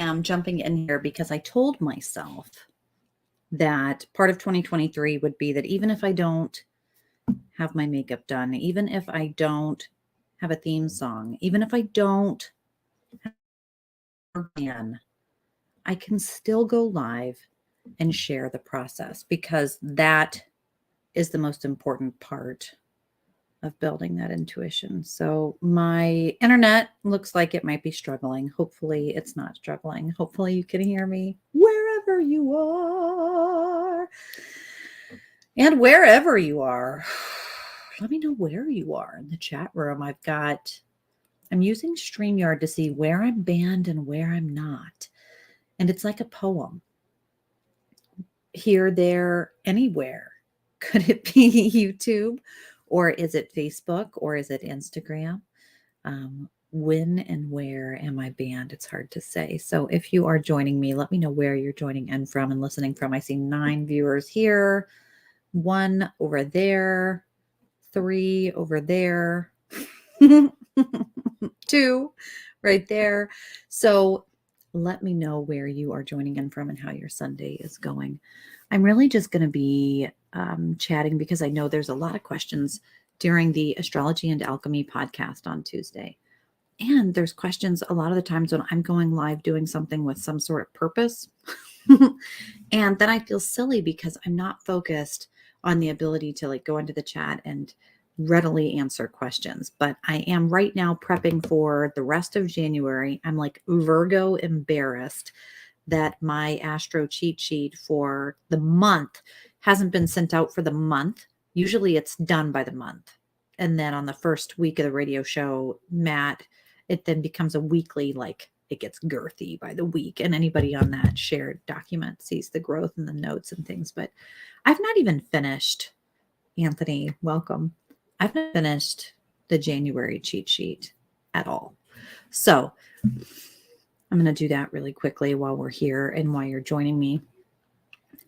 am jumping in here because I told myself that part of 2023 would be that even if I don't have my makeup done, even if I don't have a theme song, even if I don't have a plan, I can still go live and share the process, because that is the most important part of building that intuition. So my internet looks like it might be struggling. Hopefully it's not struggling. Hopefully you can hear me wherever you are. And wherever you are, let me know where you are in the chat room. I'm using StreamYard to see where I'm banned and where I'm not. And it's like a poem. Here, there, anywhere. Could it be YouTube? Or is it Facebook? Or is it Instagram? When and where am I banned? It's hard to say. So if you are joining me, let me know where you're joining in from and listening from. I see 9 viewers here, 1 over there, 3 over there, 2 right there. So let me know where you are joining in from and how your Sunday is going. I'm really just going to be chatting because I know there's a lot of questions during the Astrology and Alchemy podcast on Tuesday. And there's questions a lot of the times when I'm going live doing something with some sort of purpose. And then I feel silly because I'm not focused on the ability to like go into the chat and readily answer questions. But I am right now prepping for the rest of January. I'm like Virgo embarrassed that my Astro cheat sheet for the month hasn't been sent out for the month. Usually it's done by the month. And then on the first week of the radio show, it then becomes a weekly, like it gets girthy by the week. And anybody on that shared document sees the growth and the notes and things. But I've not even finished, Anthony, welcome. I've not finished the January cheat sheet at all. So I'm going to do that really quickly while we're here and while you're joining me.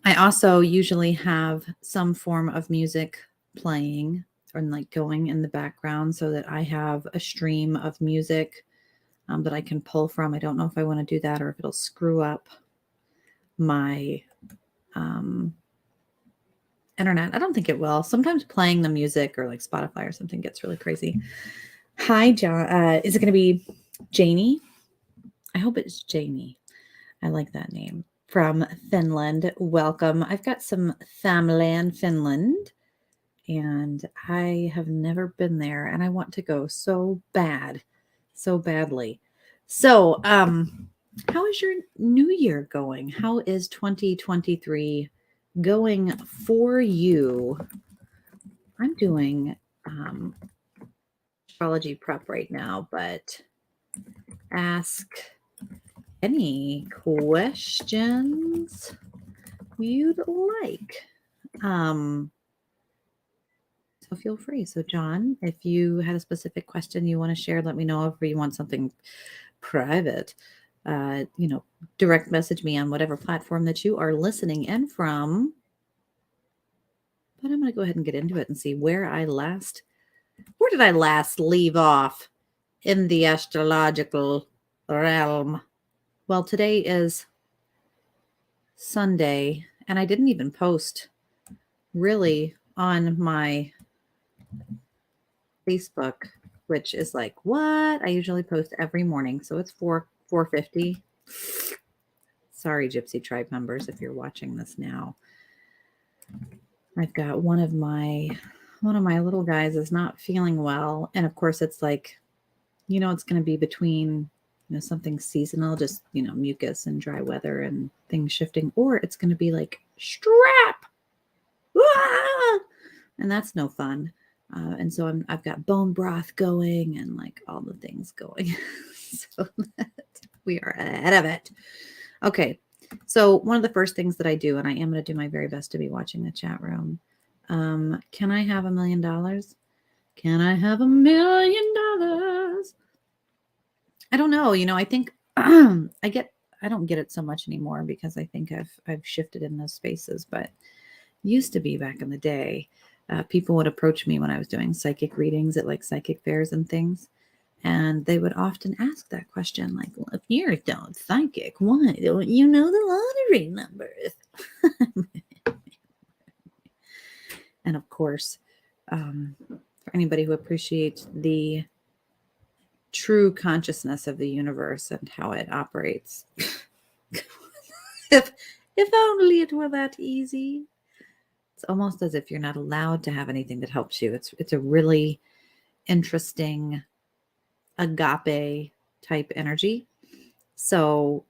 I also usually have some form of music playing or like going in the background so that I have a stream of music that I can pull from. I don't know if I want to do that or if it'll screw up my internet. I don't think it will. Sometimes playing the music or like Spotify or something gets really crazy. Hi, John. Is it going to be Janie? I hope it's Jamie. I like that name. From Finland. Welcome. I've got some family in Finland and I have never been there and I want to go so badly. So, how is your new year going? How is 2023 going for you? I'm doing astrology prep right now, but ask any questions you'd like. So feel free. So John, if you had a specific question you want to share, let me know. If you want something private, direct message me on whatever platform that you are listening in from. But I'm going to go ahead and get into it and see where did I last leave off in the astrological realm? Well, today is Sunday, and I didn't even post really on my Facebook, which is like, what? I usually post every morning. So it's 4:50. Sorry, Gypsy Tribe members, if you're watching this now. I've got one of my little guys is not feeling well. And of course it's like, it's going to be between, something seasonal, just, mucus and dry weather and things shifting, or it's going to be like strap. Ah! And that's no fun. And so I've got bone broth going and like all the things going so that we are ahead of it. Okay. So one of the first things that I do, and I am going to do my very best to be watching the chat room. Can I have $1 million? Can I have $1 million? I don't know. I think I don't get it so much anymore because I think I've shifted in those spaces, but used to be back in the day. People would approach me when I was doing psychic readings at like psychic fairs and things. And they would often ask that question, like, well, if you're so psychic, why don't you know the lottery numbers? And of course, for anybody who appreciates the true consciousness of the universe and how it operates, if only it were that easy. It's almost as if you're not allowed to have anything that helps you. It's a really interesting agape type energy. So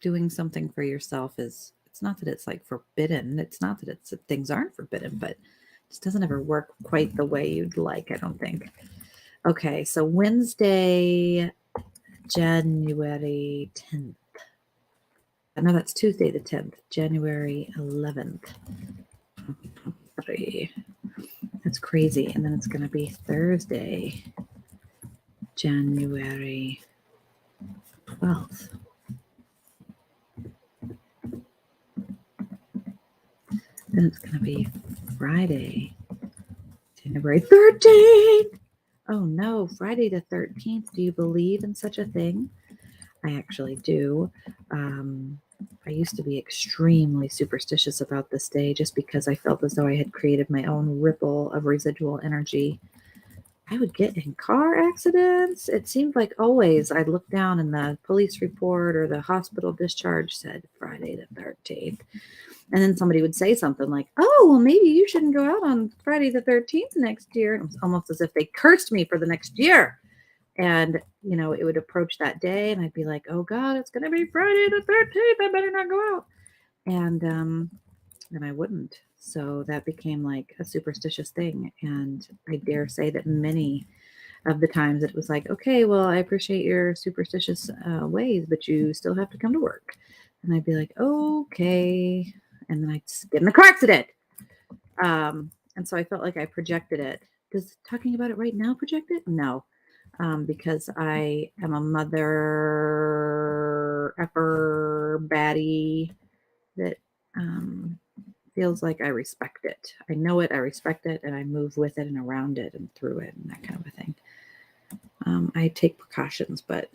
doing something for yourself it's not that it's like forbidden. It's not that things aren't forbidden, but it just doesn't ever work quite the way you'd like, I don't think. Okay, so Wednesday, January 10th. No, that's Tuesday the 10th, January 11th. That's crazy. And then it's going to be Thursday, January 12th. Then it's going to be Friday, January 13th. Oh no, Friday the 13th. Do you believe in such a thing? I actually do. I used to be extremely superstitious about this day just because I felt as though I had created my own ripple of residual energy. I would get in car accidents. It seemed like always I'd look down and the police report or the hospital discharge said Friday the 13th. And then somebody would say something like, oh, well, maybe you shouldn't go out on Friday the 13th next year. And it was almost as if they cursed me for the next year. And, you know, it would approach that day and I'd be like, oh, God, it's going to be Friday the 13th. I better not go out. And then I wouldn't. So that became like a superstitious thing. And I dare say that many of the times it was like, okay, well, I appreciate your superstitious ways, but you still have to come to work. And I'd be like, okay. And then I'd get in a car accident. And so I felt like I projected it. Does talking about it right now project it? No. Because I am a mother effer baddie that feels like I respect it. I know it, I respect it, and I move with it and around it and through it and that kind of a thing. I take precautions, but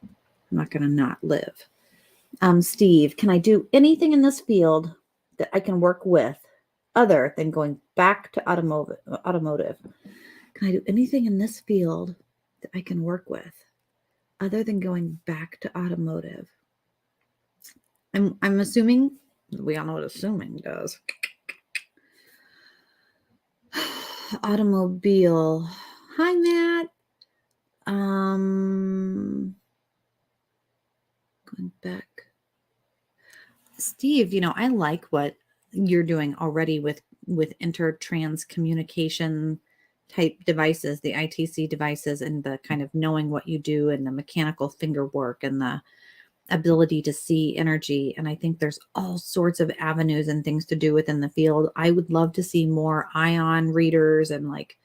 I'm not going to not live. Steve, can I do anything in this field that I can work with other than going back to automotive? Can I do anything in this field that I can work with other than going back to automotive? I'm assuming, we all know what assuming does. Automobile. Hi, Matt. Going back. Steve, you know, I like what you're doing already with intertrans communication type devices, the ITC devices, and the kind of knowing what you do and the mechanical finger work and the ability to see energy. And I think there's all sorts of avenues and things to do within the field. I would love to see more ion readers and like,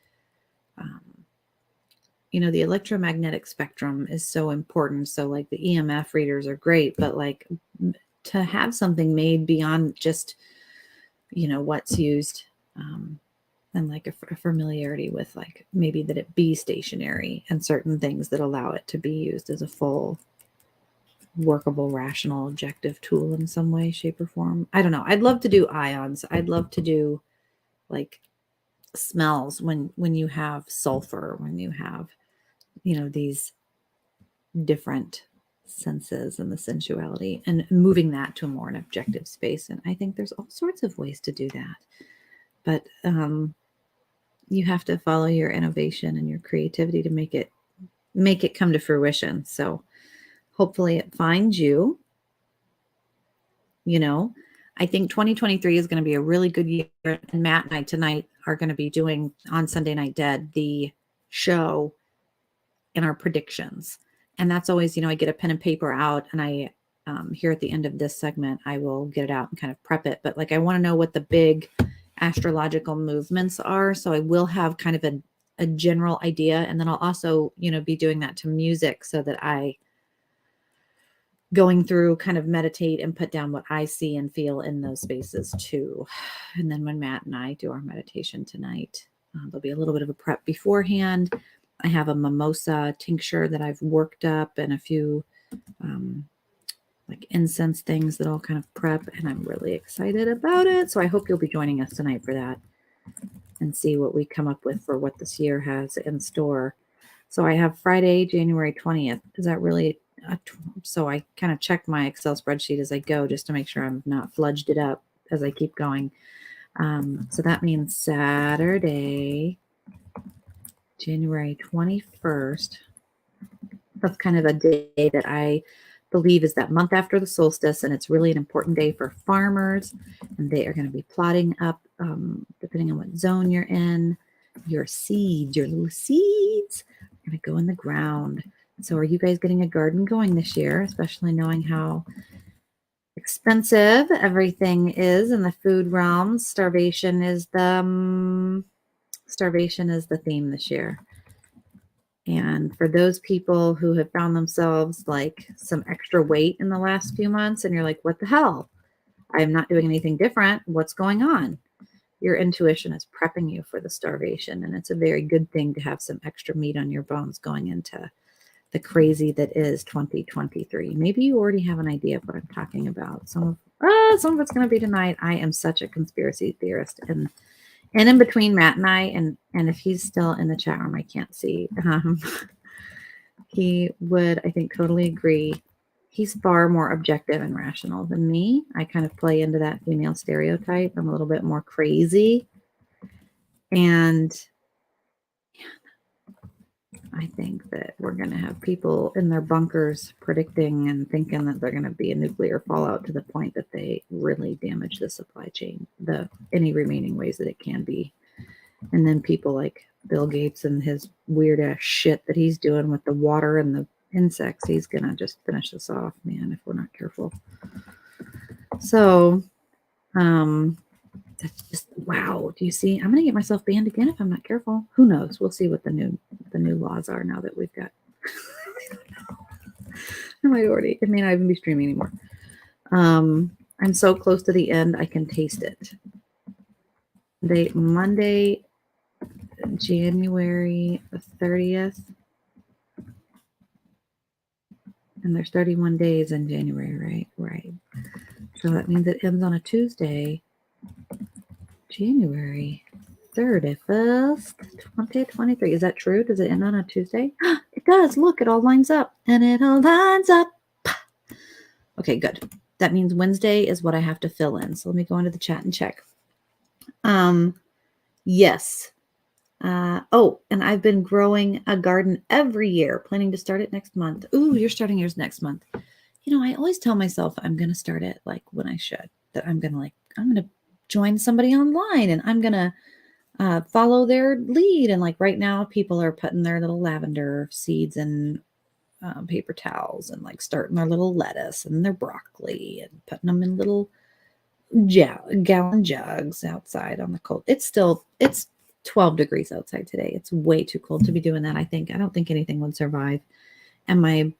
you know, the electromagnetic spectrum is so important. So like the EMF readers are great, but like to have something made beyond just, you know, what's used, and like a familiarity with like maybe that it be stationary and certain things that allow it to be used as a full workable, rational, objective tool in some way, shape, or form. I don't know. I'd love to do ions. I'd love to do like smells when you have sulfur, when you have, you know, these different senses and the sensuality and moving that to a more an objective space. And I think there's all sorts of ways to do that. But you have to follow your innovation and your creativity to make it come to fruition. So hopefully it finds you. You know, I think 2023 is going to be a really good year. And Matt and I tonight are going to be doing on Sunday Night Dead, the show and our predictions. And that's always, you know, I get a pen and paper out and I, here at the end of this segment, I will get it out and kind of prep it. But like, I want to know what the big astrological movements are. So I will have kind of a general idea. And then I'll also, you know, be doing that to music so that I going through kind of meditate and put down what I see and feel in those spaces too. And then when Matt and I do our meditation tonight, there'll be a little bit of a prep beforehand. I have a mimosa tincture that I've worked up and a few like incense things that I'll kind of prep, and I'm really excited about it. So I hope you'll be joining us tonight for that and see what we come up with for what this year has in store. So I have Friday, January 20th. Is that really so I kind of check my Excel spreadsheet as I go just to make sure I'm not fludged it up as I keep going. So that means Saturday, January 21st. That's kind of a day that I believe is that month after the solstice, and it's really an important day for farmers, and they are going to be plotting up, depending on what zone you're in, your seeds, your little seeds are going to go in the ground. So are you guys getting a garden going this year, especially knowing how expensive everything is in the food realm? Starvation is the theme this year. And for those people who have found themselves like some extra weight in the last few months, and you're like, what the hell? I'm not doing anything different. What's going on? Your intuition is prepping you for the starvation. And it's a very good thing to have some extra meat on your bones going into the crazy that is 2023. Maybe you already have an idea of what I'm talking about. Some of it's going to be tonight. I am such a conspiracy theorist. And in between Matt and I, and if he's still in the chat room, I can't see. He would, I think, totally agree. He's far more objective and rational than me. I kind of play into that female stereotype. I'm a little bit more crazy. And I think that we're going to have people in their bunkers predicting and thinking that they're going to be a nuclear fallout to the point that they really damage the supply chain, any remaining ways that it can be. And then people like Bill Gates and his weird ass shit that he's doing with the water and the insects, he's going to just finish us off, man, if we're not careful. So, that's just, wow. Do you see? I'm going to get myself banned again if I'm not careful. Who knows? We'll see what the new laws are now that we've got. I might already. It may not even be streaming anymore. I'm so close to the end. I can taste it. Monday, January 30th. And there's 31 days in January, right? Right. So that means it ends on a Tuesday. January 31st, 2023. Is that true? Does it end on a Tuesday? It does. Look, it all lines up. And it all lines up. Okay, good. That means Wednesday is what I have to fill in. So let me go into the chat and check. Yes. And I've been growing a garden every year, planning to start it next month. Ooh, you're starting yours next month. You know, I always tell myself I'm going to start it like when I should, that I'm going to join somebody online and I'm going to follow their lead. And like right now, people are putting their little lavender seeds in paper towels and like starting their little lettuce and their broccoli and putting them in little gallon jugs outside on the cold. It's 12 degrees outside today. It's way too cold to be doing that. I don't think anything would survive. And my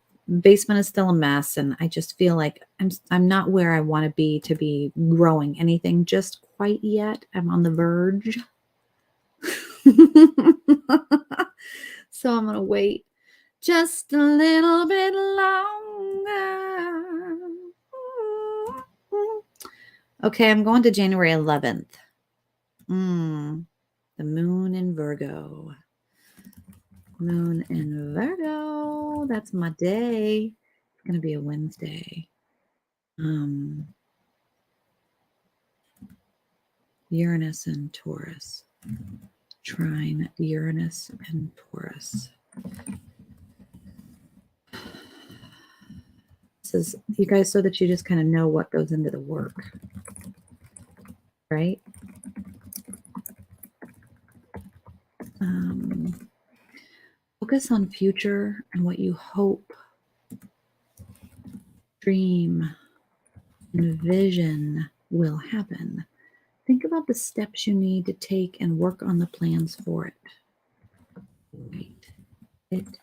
basement is still a mess. And I just feel like I'm not where I want to be growing anything just quite yet. I'm on the verge. So I'm going to wait just a little bit longer. Okay, I'm going to January 11th. The moon in Virgo. Moon in Virgo. That's my day. It's going to be a Wednesday. Uranus and Taurus. Trine Uranus and Taurus. This is, you guys, so that you just kind of know what goes into the work. Right? Focus on future and what you hope, dream, envision will happen. Think about the steps you need to take and work on the plans for it. Write it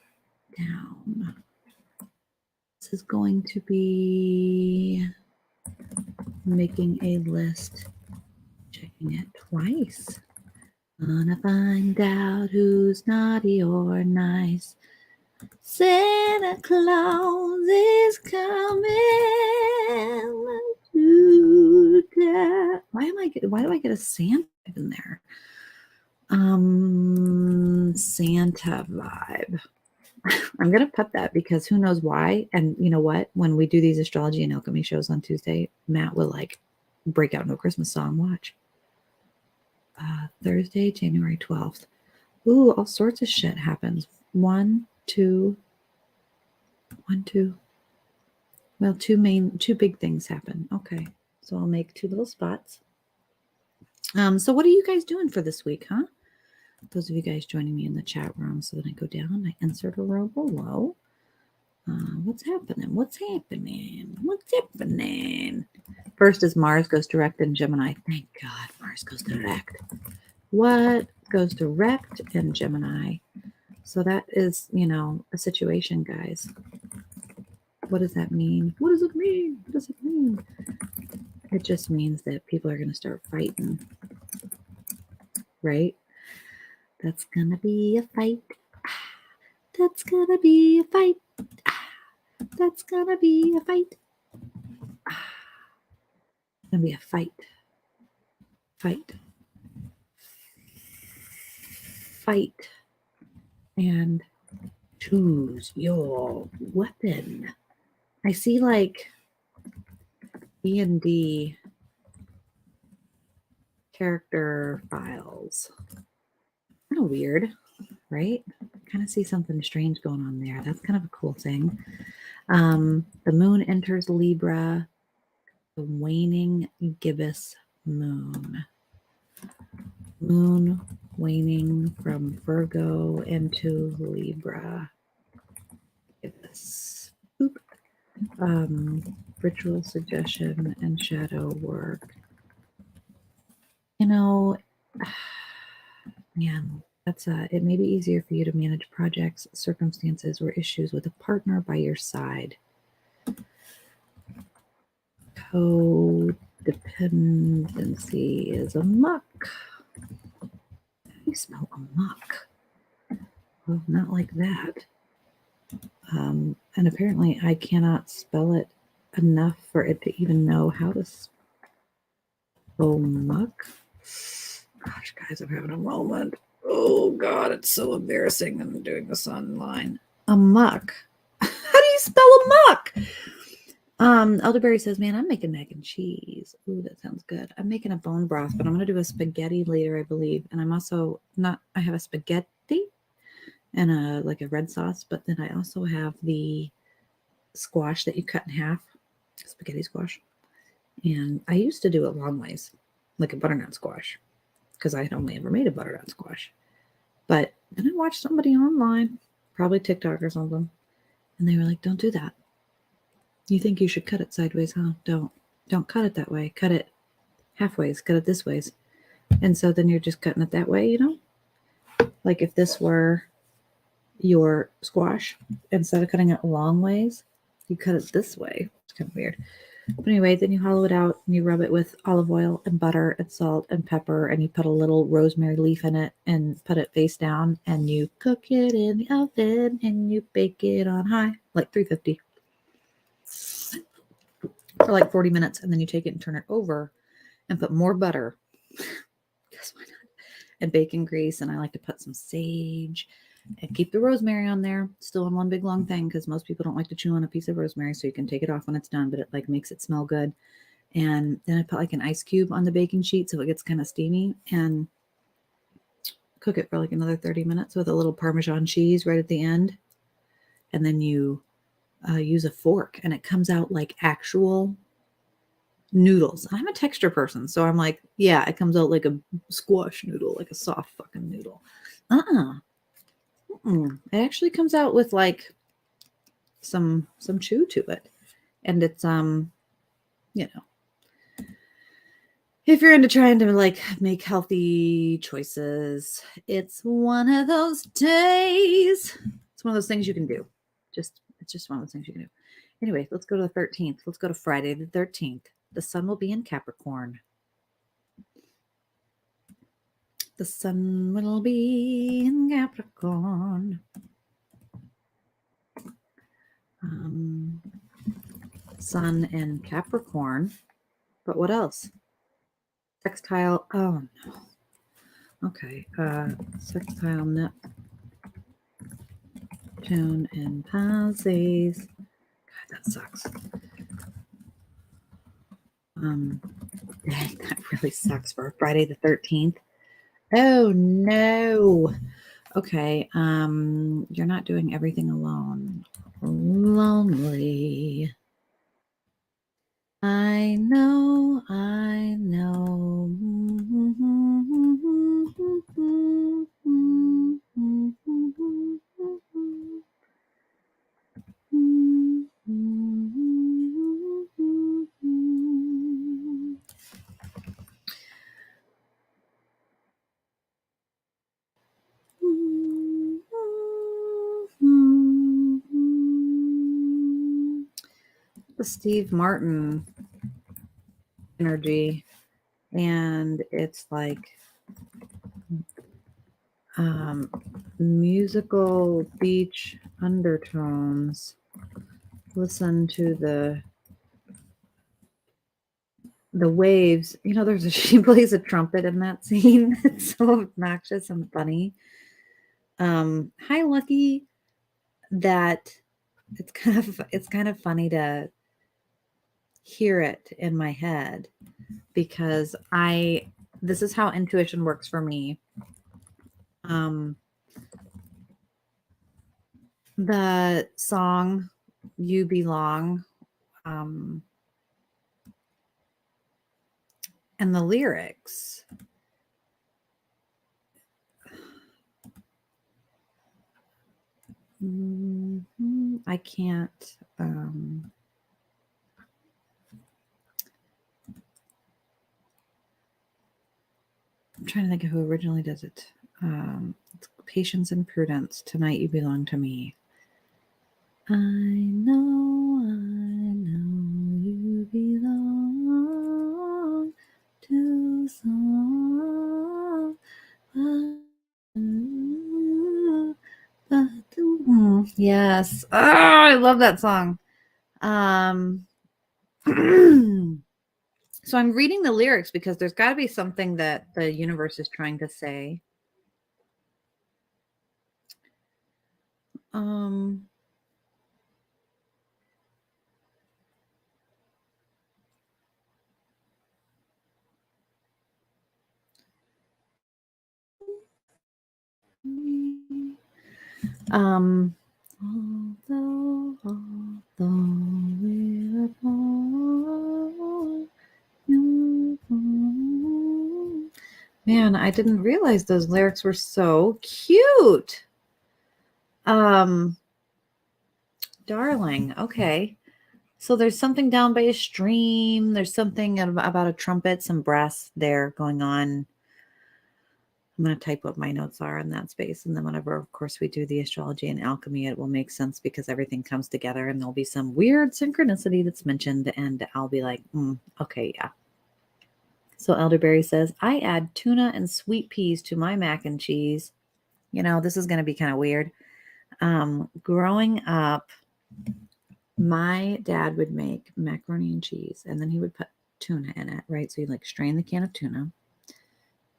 down. This is going to be making a list, checking it twice. Gonna find out who's naughty or nice. Santa Claus is coming to town. Why do I get a Santa in there? Santa vibe. I'm gonna put that because who knows why. And you know what? When we do these astrology and alchemy shows on Tuesday, Matt will like break out into a Christmas song. Watch. Thursday, January 12th. Ooh, all sorts of shit happens. One, two. Well, two big things happen. Okay. So I'll make 2 little spots. So what are you guys doing for this week, huh? Those of you guys joining me in the chat room. So then I go down, I insert a row below. What's happening? What's happening? What's happening? First is Mars goes direct in Gemini. Thank God Mars goes direct. What goes direct in Gemini? So that is, a situation, guys. What does that mean? What does it mean? What does it mean? It just means that people are going to start fighting, right? That's going to be a fight. That's going to be a fight. That's going to be a fight. It's going to be a fight. Fight. Fight. And choose your weapon. I see like D&D character files. Kind of weird, right? Kind of see something strange going on there. That's kind of a cool thing. The moon enters Libra, the waning gibbous moon. Moon waning from Virgo into Libra. Gibbous. Boop. Ritual suggestion and shadow work. Man, that's it may be easier for you to manage projects, circumstances, or issues with a partner by your side. Codependency is a muck. How do you spell a muck? Well, not like that. And apparently I cannot spell it enough for it to even know how to spell muck. Gosh, guys, I'm having a moment. Oh, God, it's so embarrassing. I'm doing this online. A muck. How do you spell a muck? Elderberry says, man, I'm making mac and cheese. Ooh, that sounds good. I'm making a bone broth, but I'm going to do a spaghetti later, I believe. And I'm also I have a spaghetti and a red sauce, but then I also have the squash that you cut in half, spaghetti squash. And I used to do it long ways, like a butternut squash, because I had only ever made a butternut squash. But then I watched somebody online, probably TikTok or something, and they were like, don't do that. You think you should cut it sideways, huh? Don't cut it that way. Cut it halfways. Cut it this ways. And so then you're just cutting it that way, Like if this were your squash, instead of cutting it long ways, you cut it this way. It's kind of weird. But anyway, then you hollow it out and you rub it with olive oil and butter and salt and pepper, and you put a little rosemary leaf in it and put it face down, and you cook it in the oven and you bake it on high, like 350 for like 40 minutes. And then you take it and turn it over and put more butter. Guess why not? And bacon grease. And I like to put some sage and keep the rosemary on there, still in one big long thing, because most people don't like to chew on a piece of rosemary, so you can take it off when it's done, but it makes it smell good. And then I put an ice cube on the baking sheet so it gets kind of steamy, and cook it for another 30 minutes with a little Parmesan cheese right at the end. And then you use a fork, and it comes out like actual noodles. I'm a texture person, so I'm like, yeah, it comes out like a squash noodle, like a soft fucking noodle. It actually comes out with some chew to it, and it's if you're into trying to make healthy choices, it's one of those days. It's one of those things you can do. It's just one of those things you can do. Anyway, let's go to the 13th. Let's go to Friday the 13th. The sun will be in Capricorn. The sun will be in Capricorn. Sun in Capricorn. But what else? Sextile. Oh, no. Okay. Sextile Neptune and Pisces. God, that sucks. Dang, that really sucks for Friday the 13th. Oh no. Okay. You're not doing everything alone. Lonely. I know. The Steve Martin energy, and it's like musical beach undertones. Listen to the waves. You know, she plays a trumpet in that scene. It's so obnoxious and funny. Hi, Lucky. That it's kind of funny to hear it in my head, because this is how intuition works for me. The song You Belong, and the lyrics, I can't I'm trying to think of who originally does it. It's Patience and Prudence. Tonight You Belong to Me. I know you belong to someone. Yes. Oh, I love that song. So I'm reading the lyrics because there's got to be something that the universe is trying to say. Although we're apart, man, I didn't realize those lyrics were so cute. Darling. Okay. So there's something down by a stream. There's something about a trumpet, some brass there going on. I'm going to type what my notes are in that space. And then whenever, of course, we do the astrology and alchemy, it will make sense because everything comes together and there'll be some weird synchronicity that's mentioned. And I'll be like, okay, yeah. So Elderberry says, I add tuna and sweet peas to my mac and cheese. You know, this is going to be kind of weird. Growing up, my dad would make macaroni and cheese, and then he would put tuna in it, right? So you like strain the can of tuna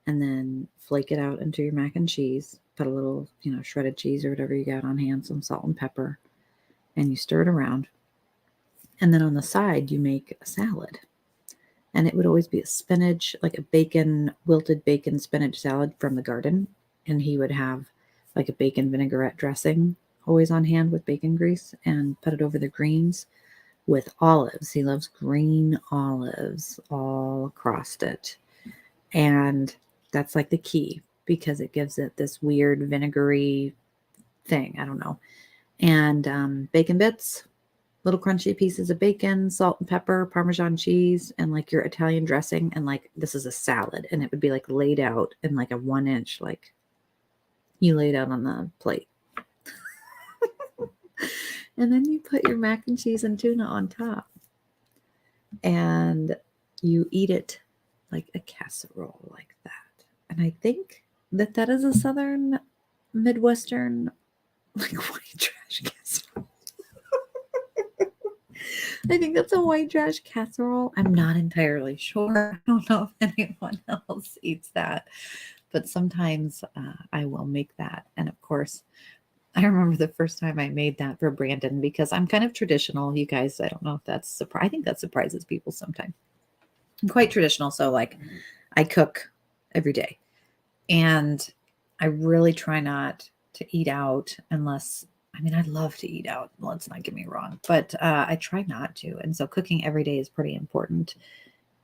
and then flake it out into your mac and cheese, put a little, shredded cheese or whatever you got on hand, some salt and pepper, and you stir it around. And then on the side, you make a salad. And it would always be a spinach, like a wilted bacon spinach salad from the garden. And he would have like a bacon vinaigrette dressing always on hand with bacon grease and put it over the greens with olives. He loves green olives all across it. And that's like the key because it gives it this weird vinegary thing. I don't know. And bacon bits, little crunchy pieces of bacon, salt and pepper, Parmesan cheese, and like your Italian dressing. And like, this is a salad. And it would be like laid out in like a 1-inch, like you laid out on the plate. And then you put your mac and cheese and tuna on top. And you eat it like a casserole like that. And I think that is a Southern Midwestern, like, white trash casserole. I think that's a white trash casserole. I'm not entirely sure. I don't know if anyone else eats that, but sometimes I will make that. And of course, I remember the first time I made that for Brandon, because I'm kind of traditional. You guys, I don't know if that's surprise. I think that surprises people sometimes. I'm quite traditional. So, like, I cook every day, and I really try not to eat out unless, I mean, I love to eat out. Let's not get me wrong, but I try not to. And so cooking every day is pretty important.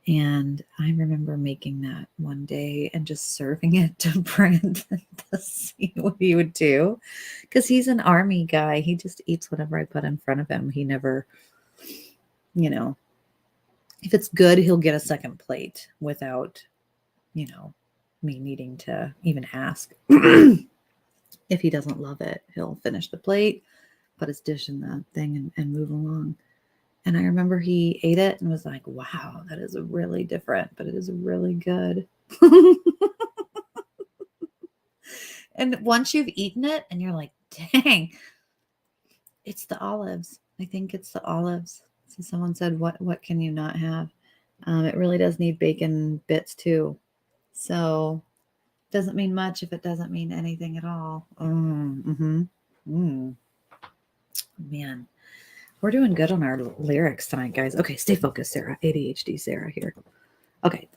And I remember making that one day and just serving it to Brandon to see what he would do. Because he's an army guy. He just eats whatever I put in front of him. He never, you know, if it's good, he'll get a second plate without, me needing to even ask. If he doesn't love it, he'll finish the plate, put his dish in the thing, and move along. And I remember he ate it and was like, wow, that is really different, but it is really good. And once you've eaten it and you're like, dang, it's the olives. I think it's the olives. So someone said, what can you not have? It really does need bacon bits too. So doesn't mean much if it doesn't mean anything at all. Man, we're doing good on our lyrics tonight, guys. Okay, stay focused, Sarah. ADHD Sarah here. Okay.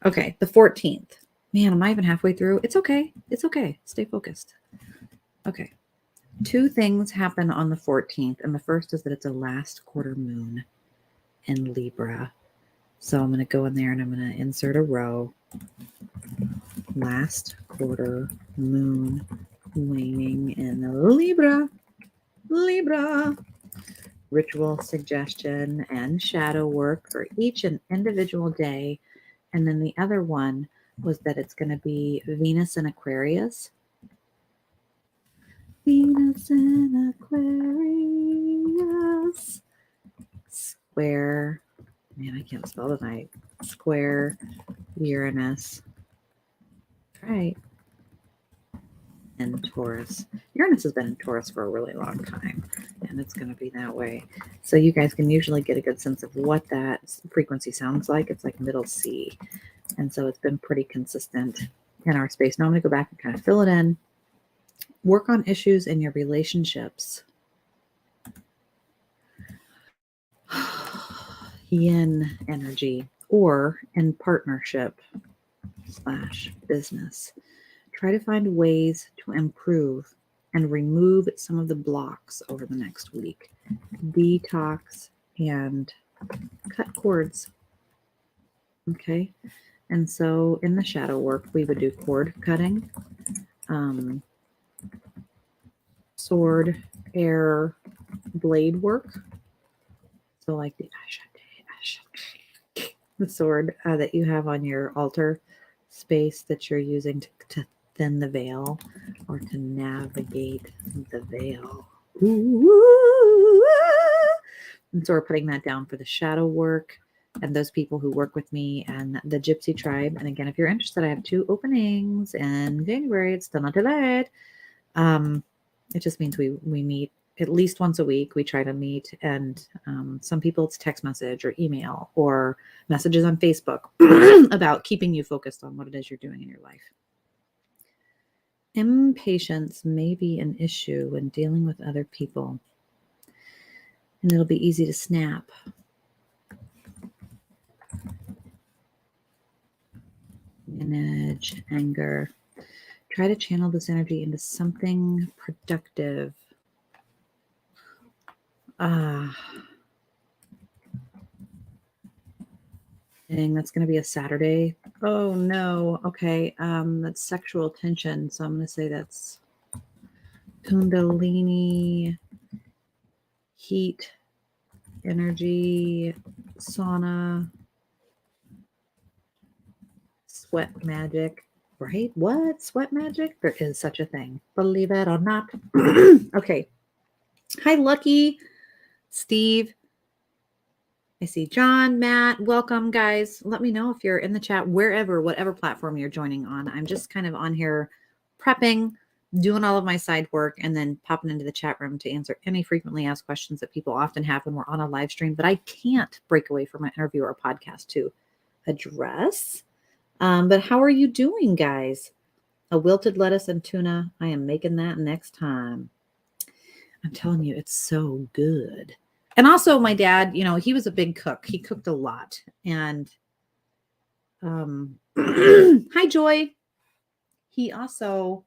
Okay, the 14th. Man, am I even halfway through? It's okay. It's okay. Stay focused. Okay. 2 things happen on the 14th, and the first is that it's a last quarter moon in Libra. So I'm going to go in there and I'm going to insert a row. Last quarter moon waning in Libra. Ritual suggestion and shadow work for each and individual day. And then the other one was that it's going to be Venus in Aquarius. Venus in Aquarius. Square. Man, I can't spell tonight. Square Uranus. Right. And Taurus. Uranus has been in Taurus for a really long time, and it's going to be that way. So you guys can usually get a good sense of what that frequency sounds like. It's like middle C. And so it's been pretty consistent in our space. Now I'm going to go back and kind of fill it in. Work on issues in your relationships. Yin energy, or in partnership / business. Try to find ways to improve and remove some of the blocks over the next week. Detox and cut cords. Okay. And so in the shadow work, we would do cord cutting, sword, air, blade work. So like the sword that you have on your altar space that you're using to thin the veil or to navigate the veil. Ooh. And so we're putting that down for the shadow work and those people who work with me and the Gypsy tribe. And again, if you're interested, I have 2 openings in January. It's still not too late. It just means we meet at least once a week. We try to meet, and some people it's text message or email or messages on Facebook about keeping you focused on what it is you're doing in your life. Impatience may be an issue when dealing with other people, and it'll be easy to snap. Manage anger. Try to channel this energy into something productive. That's going to be a Saturday. Oh no. Okay. That's sexual tension. So I'm going to say that's Kundalini, heat, energy, sauna, sweat magic. Right? What? Sweat magic? There is such a thing. Believe it or not. Okay. Hi, Lucky. Steve. I see John, Matt, welcome guys. Let me know if you're in the chat, wherever, whatever platform you're joining on. I'm just kind of on here prepping, doing all of my side work, and then popping into the chat room to answer any frequently asked questions that people often have when we're on a live stream, but I can't break away from an interview or a podcast to address. But how are you doing, guys? A wilted lettuce and tuna. I am making that next time. I'm telling you, it's so good. And also my dad, he was a big cook. He cooked a lot. And hi, Joy. He also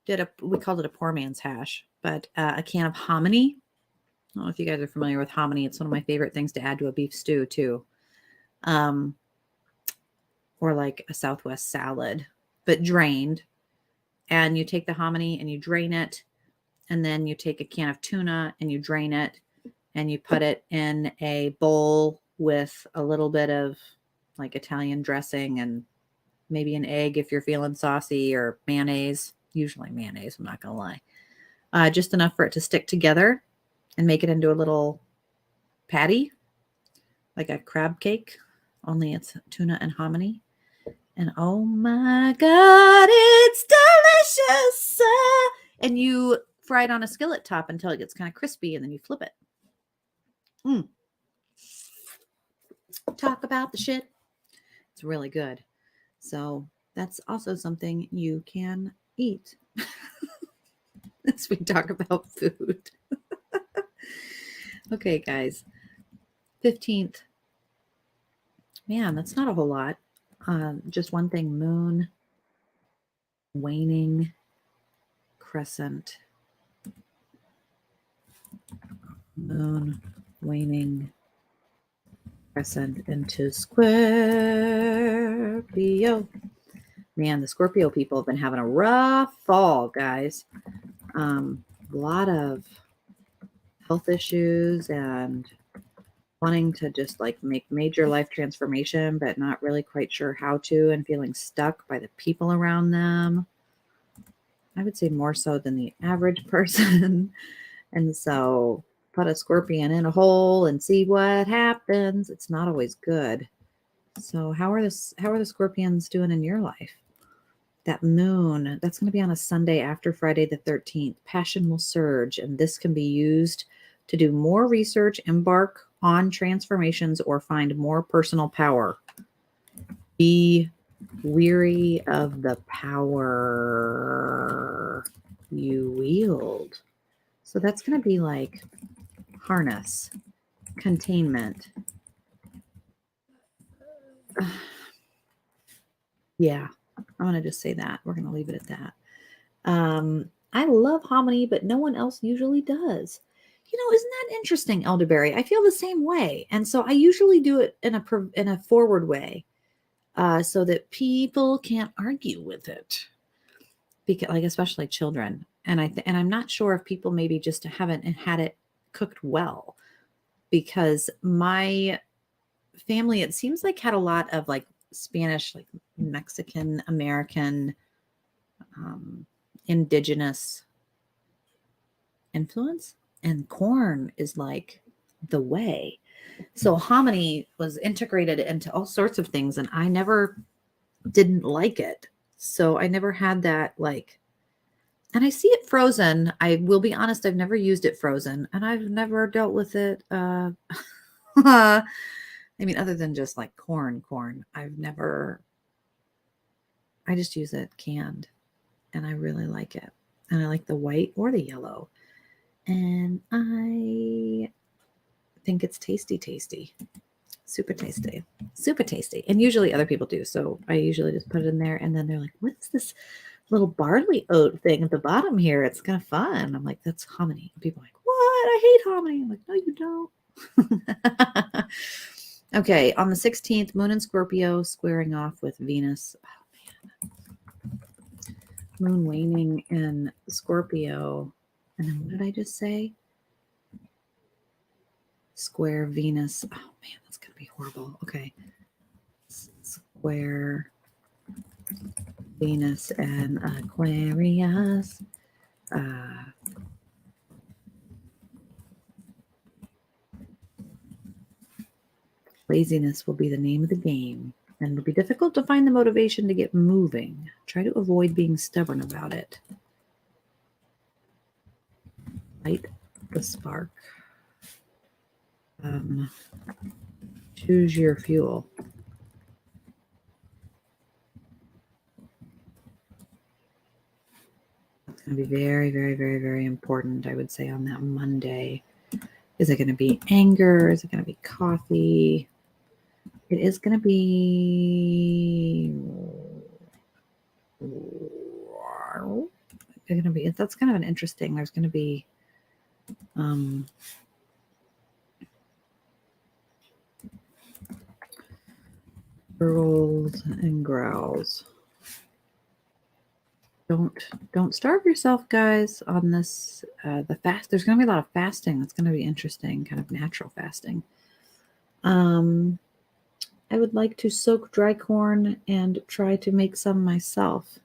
did we called it a poor man's hash, but a can of hominy. I don't know if you guys are familiar with hominy. It's one of my favorite things to add to a beef stew too. Or like a Southwest salad, but drained. And you take the hominy and you drain it. And then you take a can of tuna and you drain it. And you put it in a bowl with a little bit of like Italian dressing and maybe an egg if you're feeling saucy, or mayonnaise, usually mayonnaise, I'm not going to lie. Just enough for it to stick together and make it into a little patty, like a crab cake, only it's tuna and hominy. And oh my God, it's delicious. And you fry it on a skillet top until it gets kind of crispy, and then you flip it. Talk about the shit. It's really good. So that's also something you can eat as we talk about food. Okay, guys. 15th. Man, that's not a whole lot. Just one thing. Moon, waning, crescent. Moon, waning, crescent into Scorpio. Man, the Scorpio people have been having a rough fall, guys. A lot of health issues and wanting to just like make major life transformation, but not really quite sure how to, and feeling stuck by the people around them. I would say more so than the average person. And so put a scorpion in a hole and see what happens. It's not always good. So how are the scorpions doing in your life? That moon, that's going to be on a Sunday after Friday the 13th. Passion will surge, and this can be used to do more research, embark on transformations, or find more personal power. Be weary of the power you wield. So that's going to be like harness, containment. Yeah, I'm going to just say that. We're going to leave it at that. I love hominy, but no one else usually does. Isn't that interesting, elderberry? I feel the same way. And so I usually do it in a forward way, so that people can't argue with it, because like especially children. And I'm not sure if people maybe just haven't had it cooked well, because my family, it seems like, had a lot of like Spanish, like Mexican American, indigenous influence, and corn is like the way. So hominy was integrated into all sorts of things, and I never didn't like it. So I never had that and I see it frozen. I will be honest, I've never used it frozen, and I've never dealt with it. I mean, other than just like corn, I just use it canned, and I really like it. And I like the white or the yellow. And I think it's tasty. Super tasty. And usually other people do. So I usually just put it in there, and then they're like, what's this little barley oat thing at the bottom here? It's kind of fun. I'm like, that's hominy. And people are like, what? I hate hominy. I'm like, no, you don't. Okay, on the 16th, Moon in Scorpio squaring off with Venus. Oh, man. Moon waning in Scorpio. And then what did I just say? Square Venus. Oh, man, that's going to be horrible. Okay. Square Venus and Aquarius. Laziness will be the name of the game, and it'll be difficult to find the motivation to get moving. Try to avoid being stubborn about it. Light the spark. Choose your fuel. It's going to be very, very, very, very important, I would say, on that Monday. Is it going to be anger? Is it going to be coffee? It is going to be... That's kind of an interesting... There's going to be... Gurgles and growls. Don't starve yourself, guys, on this the fast. There's going to be a lot of fasting. That's going to be interesting, kind of natural fasting. I would like to soak dry corn and try to make some myself.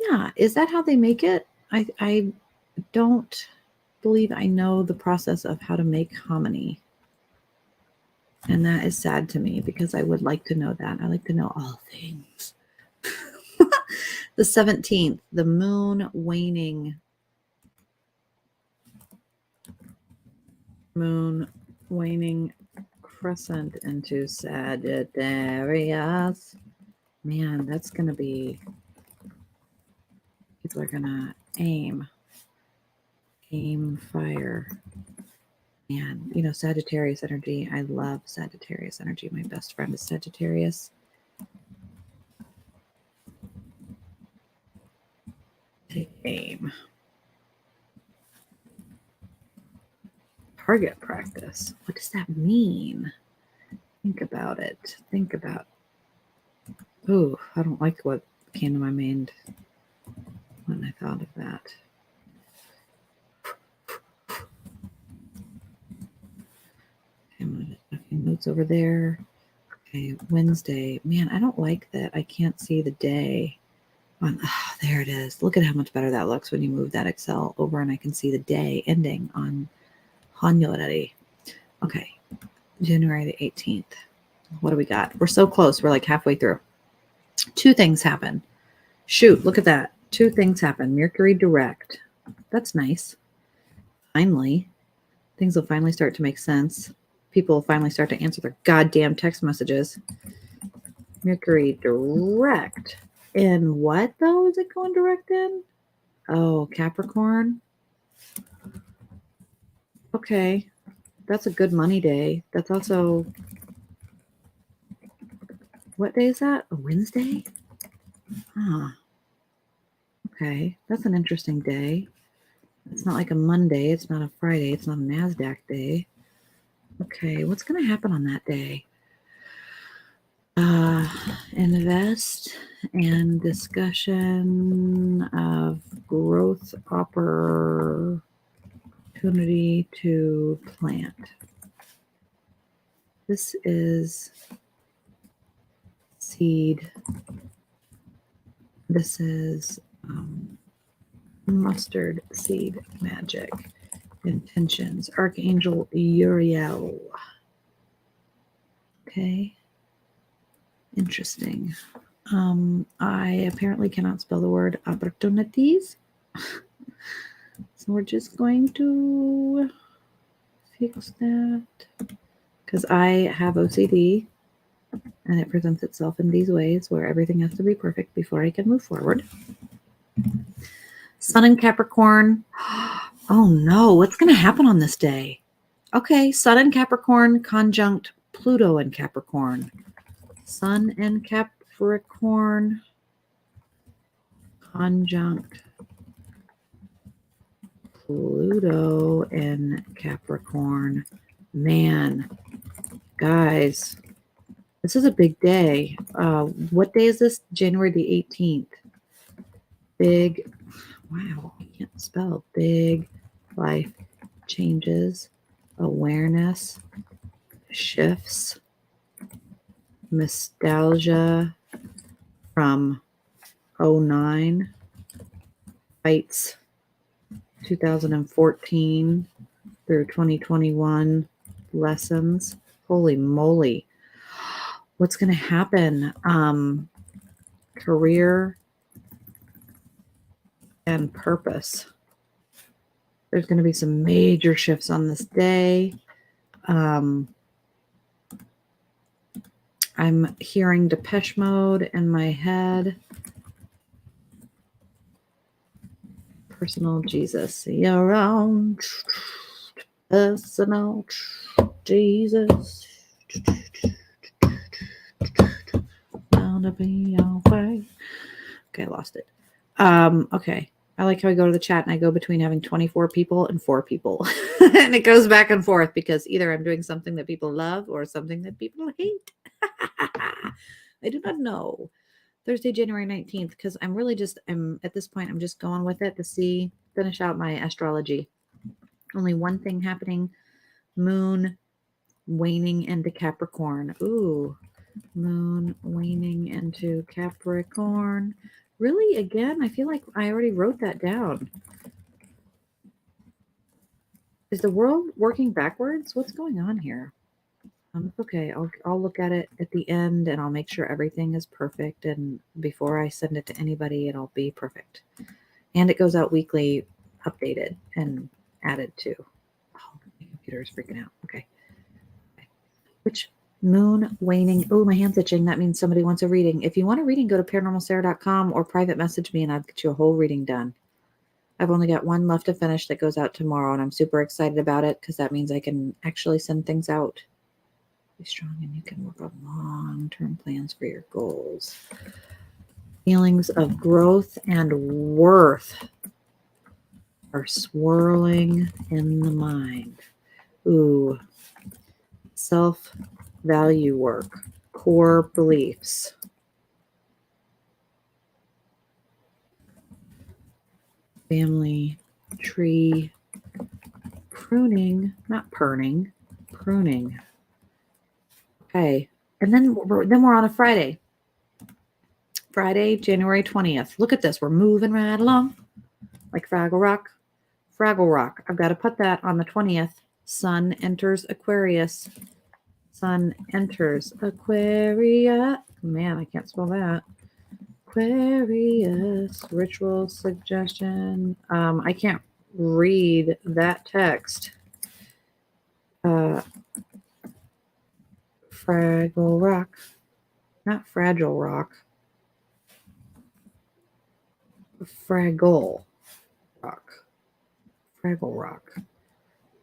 Yeah, is that how they make it? I don't believe I know the process of how to make hominy. And that is sad to me because I would like to know that. I like to know all things. The 17th, the moon waning. Moon waning crescent into Sagittarius. Man, that's going to be... People are going to aim fire. Man, you know, Sagittarius energy. I love Sagittarius energy. My best friend is Sagittarius. Take aim. Target practice. What does that mean? Think about it. Think about... Ooh, I don't like what came to my mind when I thought of that. I'm going to put a few notes over there. Okay, Wednesday. Man, I don't like that I can't see the day. There it is. Look at how much better that looks when you move that Excel over and I can see the day ending on January. Okay, January the 18th. What do we got? We're so close. We're like halfway through. 2 things happen. Shoot, look at that. 2 things happen. Mercury direct. That's nice. Finally, things will finally start to make sense. People will finally start to answer their goddamn text messages. Mercury direct. In what, though, is it going direct in? Oh, Capricorn. Okay. That's a good money day. That's also... What day is that? A Wednesday? Huh. Okay. That's an interesting day. It's not like a Monday. It's not a Friday. It's not a NASDAQ day. Okay. What's going to happen on that day? Invest and discussion of growth opportunity to plant. This is seed. This is mustard seed magic. Intentions. Archangel Uriel. Okay. Interesting. I apparently cannot spell the word opportunities. So we're just going to fix that. Because I have OCD and it presents itself in these ways where everything has to be perfect before I can move forward. Sun in Capricorn. Oh no, what's going to happen on this day? Okay, Sun in Capricorn conjunct Pluto in Capricorn. Sun in Capricorn conjunct Pluto in Capricorn. Man, guys, this is a big day. What day is this? January the 18th. Big, wow, I can't spell. Big life changes, awareness, shifts, nostalgia from 09, fights 2014 through 2021, lessons. Holy moly. What's going to happen? Career and purpose. There's going to be some major shifts on this day. I'm hearing Depeche Mode in my head. Personal Jesus. Your own personal Jesus. Gonna be your way. Okay, I lost it. Okay. I like how I go to the chat and I go between having 24 people and 4 people. And it goes back and forth because either I'm doing something that people love or something that people hate. I do not know. Thursday, January 19th, because I'm at this point, I'm just going with it to finish out my astrology. Only one thing happening. Moon waning into Capricorn. Ooh, moon waning into Capricorn. Really? Again? I feel like I already wrote that down. Is the world working backwards? What's going on here? Okay, I'll look at it at the end and I'll make sure everything is perfect. And before I send it to anybody, it'll be perfect. And it goes out weekly, updated and added to. Oh, my computer is freaking out. Okay. Which moon waning? Oh, my hand's itching. That means somebody wants a reading. If you want a reading, go to paranormalsarah.com or private message me and I'll get you a whole reading done. I've only got one left to finish that goes out tomorrow, and I'm super excited about it because that means I can actually send things out. Be strong and you can work on long-term plans for your goals. Feelings of growth and worth are swirling in the mind. Ooh. Self-value work. Core beliefs. Family tree pruning, not pruning. Okay, and then we're on a Friday. Friday, January 20th. Look at this. We're moving right along like Fraggle Rock. Fraggle Rock. I've got to put that on the 20th. Sun enters Aquarius. Sun enters Aquarius. Man, I can't spell that. Aquarius. Ritual suggestion. I can't read that text. Fraggle Rock. Not Fragile Rock. Fraggle Rock. Fraggle Rock.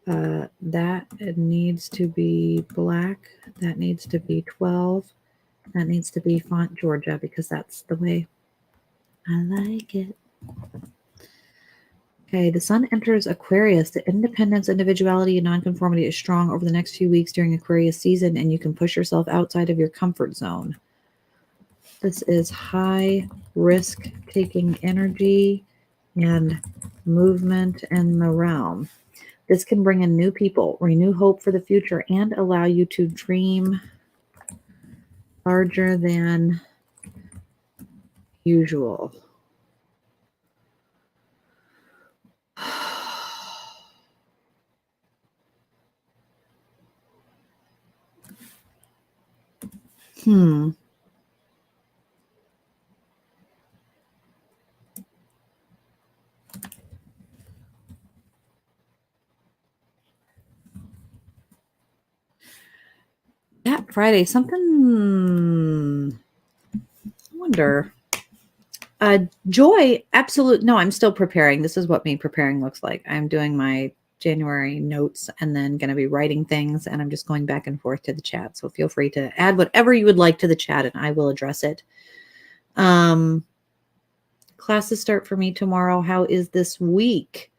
That needs to be black. That needs to be 12. That needs to be font Georgia because that's the way I like it. Okay, the sun enters Aquarius. The independence, individuality, and nonconformity is strong over the next few weeks during Aquarius season, and you can push yourself outside of your comfort zone. This is high risk taking energy and movement in the realm. This can bring in new people, renew hope for the future, and allow you to dream larger than usual. That Friday, something, I wonder. Joy, absolute. No, I'm still preparing. This is what me preparing looks like. I'm doing my January notes and then going to be writing things, and I'm just going back and forth to the chat. So feel free to add whatever you would like to the chat, and I will address it. Classes start for me tomorrow. How is this week?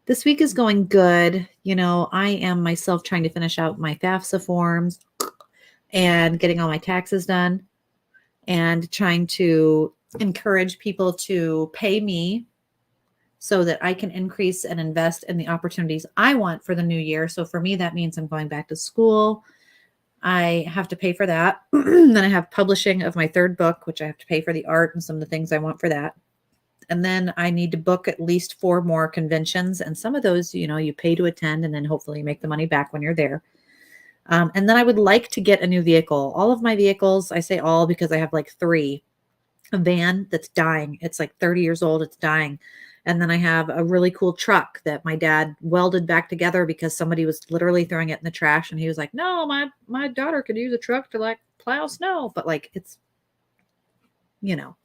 This week is going good. You know, I am myself trying to finish out my FAFSA forms and getting all my taxes done and trying to encourage people to pay me so that I can increase and invest in the opportunities I want for the new year. So for me, that means I'm going back to school. I have to pay for that. Then I have publishing of my 3rd book, which I have to pay for the art and some of the things I want for that. And then I need to book at least 4 more conventions. And some of those, you know, you pay to attend and then hopefully you make the money back when you're there. And then I would like to get a new vehicle. All of my vehicles, I say all because I have like 3. A van that's dying. It's like 30 years old. It's dying. And then I have a really cool truck that my dad welded back together because somebody was literally throwing it in the trash. And he was like, no, my daughter could use a truck to like plow snow. But like, it's, you know,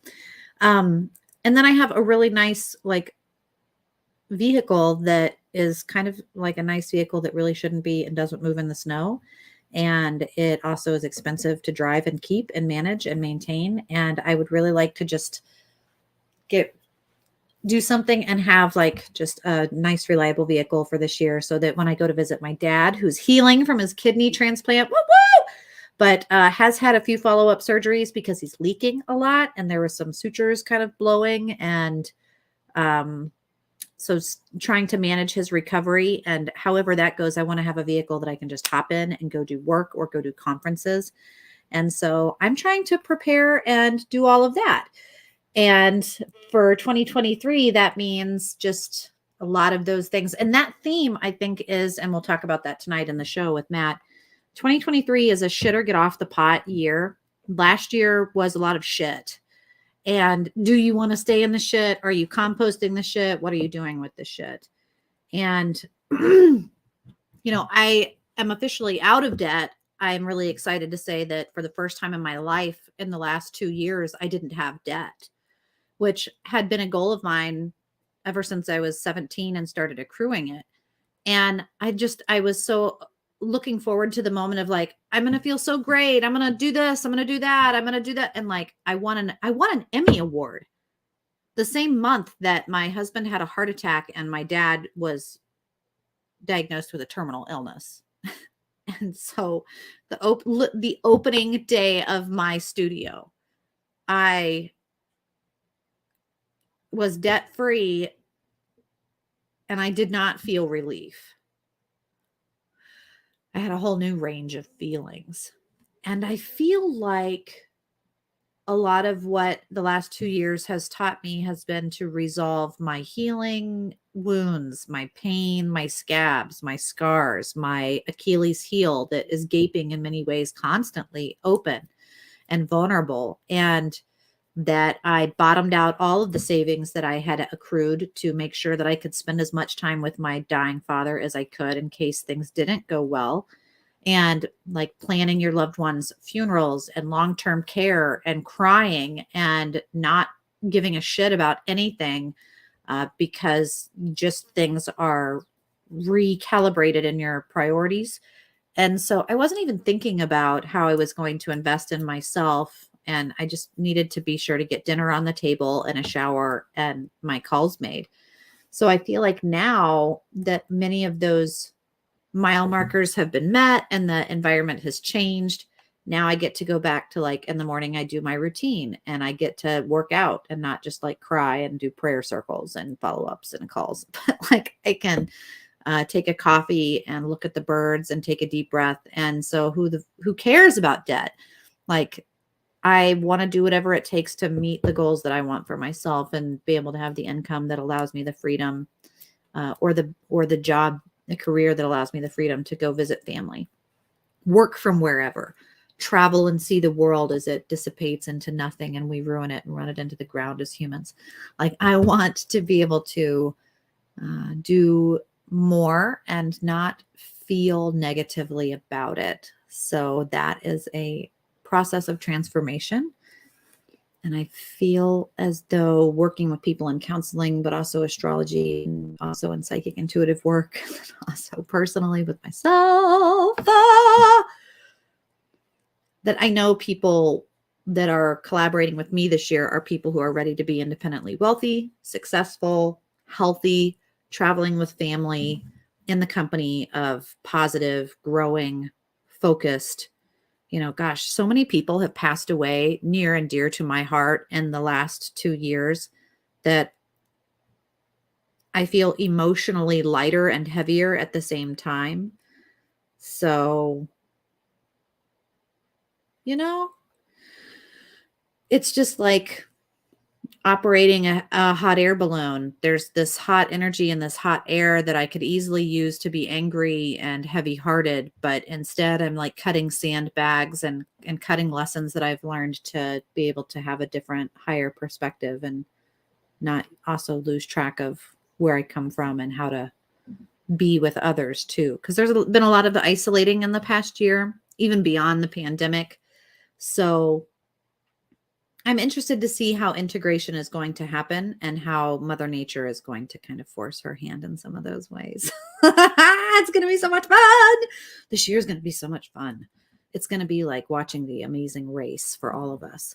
and then I have a really nice, like, vehicle that is kind of like a nice vehicle that really shouldn't be and doesn't move in the snow. And it also is expensive to drive and keep and manage and maintain. And I would really like to just do something and have like just a nice, reliable vehicle for this year so that when I go to visit my dad, who's healing from his kidney transplant, woo woo, but has had a few follow-up surgeries because he's leaking a lot. And there were some sutures kind of blowing. And so trying to manage his recovery, and however that goes, I want to have a vehicle that I can just hop in and go do work or go do conferences. And so I'm trying to prepare and do all of that. And for 2023, that means just a lot of those things. And that theme, I think, is, and we'll talk about that tonight in the show with Matt. 2023 is a shit or get off the pot year. Last year was a lot of shit. And do you want to stay in the shit? Are you composting the shit? What are you doing with the shit? And, I am officially out of debt. I'm really excited to say that for the first time in my life in the last 2 years, I didn't have debt, which had been a goal of mine ever since I was 17 and started accruing it. And I was so looking forward to the moment of like, I'm going to feel so great. I'm going to do this. I'm going to do that. I'm going to do that. And like, I won an Emmy award the same month that my husband had a heart attack and my dad was diagnosed with a terminal illness. And so the opening day of my studio, I was debt free and I did not feel relief. I had a whole new range of feelings. And I feel like a lot of what the last 2 years has taught me has been to resolve my healing wounds, my pain, my scabs, my scars, my Achilles heel that is gaping in many ways, constantly open and vulnerable. And that I bottomed out all of the savings that I had accrued to make sure that I could spend as much time with my dying father as I could in case things didn't go well. And like planning your loved ones' funerals and long-term care and crying and not giving a shit about anything because just things are recalibrated in your priorities. And so I wasn't even thinking about how I was going to invest in myself. And I just needed to be sure to get dinner on the table and a shower and my calls made. So I feel like now that many of those mile markers have been met and the environment has changed, now I get to go back to like in the morning, I do my routine and I get to work out and not just like cry and do prayer circles and follow-ups and calls, but like I can take a coffee and look at the birds and take a deep breath. And so who cares about debt? Like I want to do whatever it takes to meet the goals that I want for myself and be able to have the income that allows me the freedom or the job, the career that allows me the freedom to go visit family, work from wherever, travel and see the world as it dissipates into nothing and we ruin it and run it into the ground as humans. Like I want to be able to do more and not feel negatively about it. So that is a process of transformation. And I feel as though working with people in counseling, but also astrology, and also in psychic intuitive work, and also personally with myself, that I know people that are collaborating with me this year are people who are ready to be independently wealthy, successful, healthy, traveling with family in the company of positive, growing, focused. Gosh, so many people have passed away near and dear to my heart in the last 2 years that I feel emotionally lighter and heavier at the same time. So, it's just like operating a hot air balloon. There's this hot energy and this hot air that I could easily use to be angry and heavy-hearted, but instead I'm like cutting sandbags and cutting lessons that I've learned to be able to have a different, higher perspective and not also lose track of where I come from and how to be with others too. Because there's been a lot of isolating in the past year, even beyond the pandemic. So I'm interested to see how integration is going to happen and how Mother Nature is going to kind of force her hand in some of those ways. It's going to be so much fun. This year is going to be so much fun. It's going to be like watching the Amazing Race for all of us.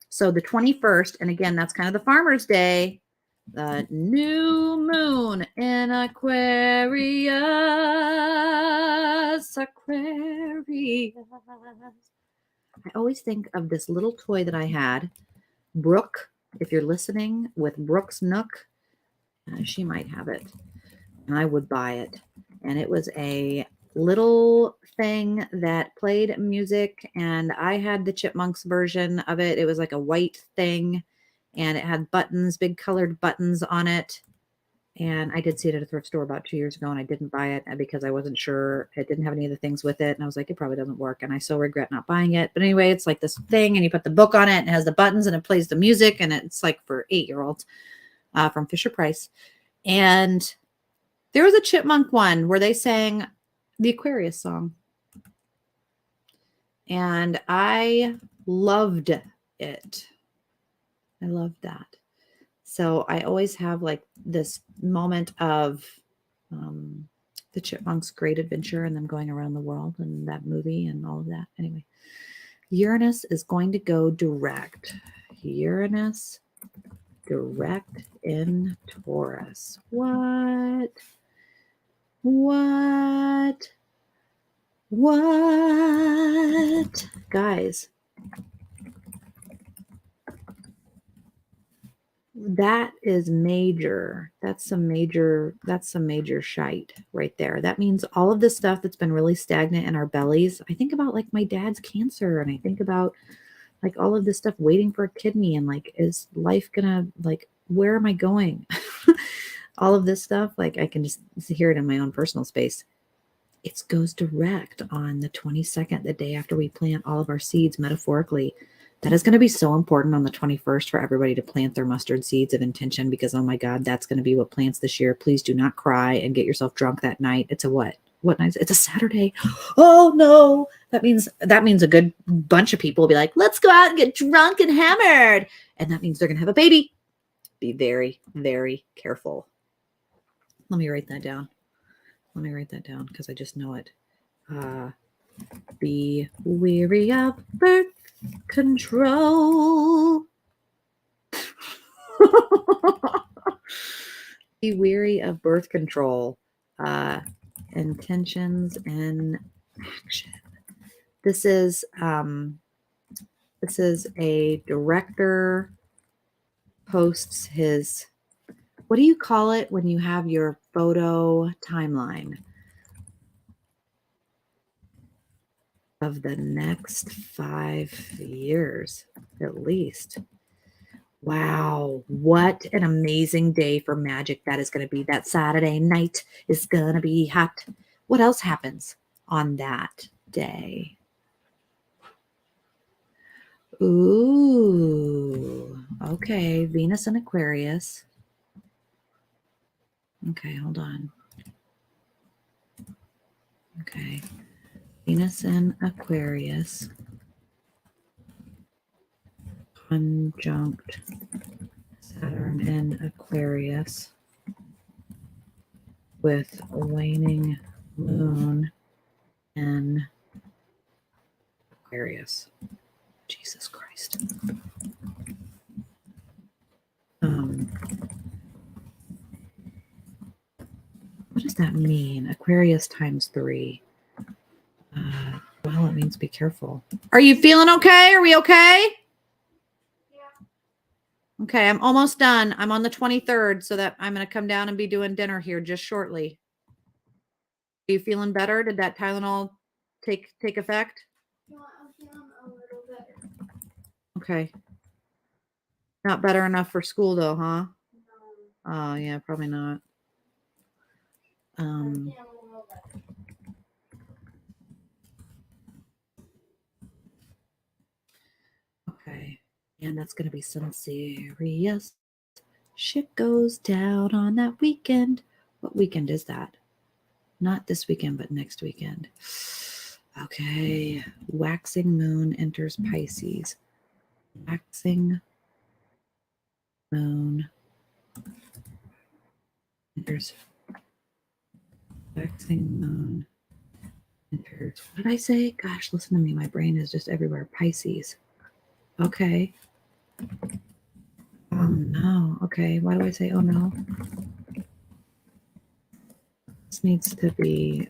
So the 21st, and again, that's kind of the Farmer's Day, the new moon in Aquarius. I always think of this little toy that I had, Brooke. If you're listening, with Brooke's Nook, she might have it, and I would buy it. And it was a little thing that played music, and I had the Chipmunks version of it. It was like a white thing, and it had buttons, big colored buttons on it. And I did see it at a thrift store about 2 years ago, and I didn't buy it because I wasn't sure. It didn't have any of the things with it. And I was like, it probably doesn't work. And I so regret not buying it. But anyway, it's like this thing, and you put the book on it, and it has the buttons, and it plays the music. And it's like for 8-year-olds from Fisher Price. And there was a chipmunk one where they sang the Aquarius song. And I loved it. I loved that. So I always have like this moment of the Chipmunks' Great Adventure and them going around the world and that movie and all of that. Anyway, Uranus is going to go direct. Uranus direct in Taurus. What? Guys, that is major. That's some major shite right there. That means all of this stuff that's been really stagnant in our bellies. I think about like my dad's cancer, and I think about like all of this stuff waiting for a kidney, and like, is life gonna, like, where am I going? All of this stuff, like I can just hear it in my own personal space. It goes direct on the 22nd, the day after we plant all of our seeds, metaphorically. That is going to be so important on the 21st for everybody to plant their mustard seeds of intention, because, oh my God, that's going to be what plants this year. Please do not cry and get yourself drunk that night. It's a what? What night? It's a Saturday. Oh no. That means a good bunch of people will be like, let's go out and get drunk and hammered. And that means they're going to have a baby. Be very, very careful. Let me write that down. Because I just know it. Be weary of birth control. Be weary of birth control. Intentions and action. This is a director posts his, what do you call it when you have your photo timeline of the next 5 years at least? Wow, what an amazing day for magic that is going to be. That Saturday night is going to be hot. What else happens on that day? Ooh, okay, Venus and Aquarius. Okay, hold on. Okay, Venus and Aquarius conjunct Saturn in Aquarius with waning moon in Aquarius. Jesus Christ. What does that mean? Aquarius times 3. Well, it means be careful. Are you feeling okay? Are we okay? Okay, I'm almost done. I'm on the 23rd, so that I'm going to come down and be doing dinner here just shortly. Are you feeling better? Did that Tylenol take effect? No, I'm feeling a little better. Okay. Not better enough for school though, huh? Oh, yeah, probably not. Okay. And that's going to be some serious shit goes down on that weekend. What weekend is that? Not this weekend, but next weekend. Okay. Waxing moon enters Pisces. Waxing moon enters. Waxing moon enters. What did I say? Gosh, listen to me. My brain is just everywhere. Pisces. Okay. Oh no. Okay. Why do I say oh no? This needs to be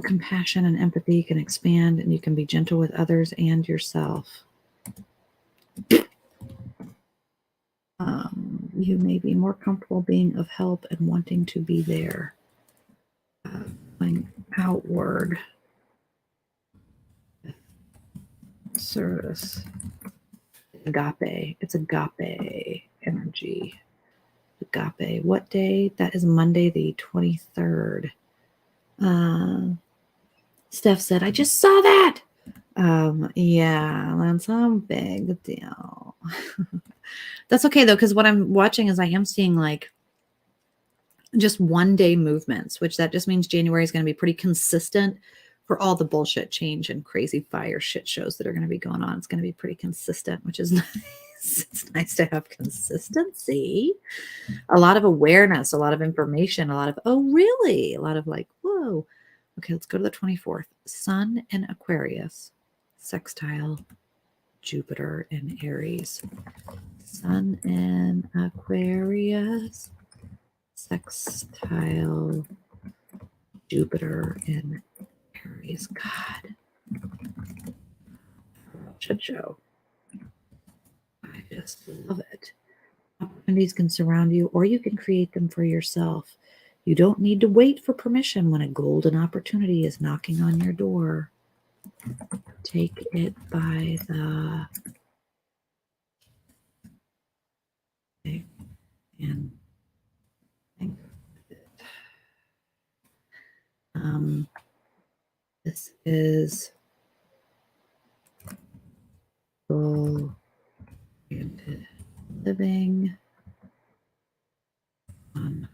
compassion and empathy can expand, and you can be gentle with others and yourself. You may be more comfortable being of help and wanting to be there. Going outward. Service. Agape. It's agape energy. Agape. What day? That is Monday, the 23rd. Steph said, I just saw that. Yeah, that's a big deal. That's okay though, because what I'm watching is I am seeing like just 1 day movements, which that just means January is going to be pretty consistent for all the bullshit change and crazy fire shit shows that are going to be going on. It's going to be pretty consistent, which is nice. It's nice to have consistency, a lot of awareness, a lot of information, a lot of, oh, really? A lot of like, whoa. Okay, let's go to the 24th. Sun in Aquarius, sextile Jupiter in Aries. Sun in Aquarius, sextile Jupiter in Aries. God. Shit show. I just love it. Opportunities can surround you, or you can create them for yourself. You don't need to wait for permission when a golden opportunity is knocking on your door. Take it by the and think of it. This is goal-oriented living on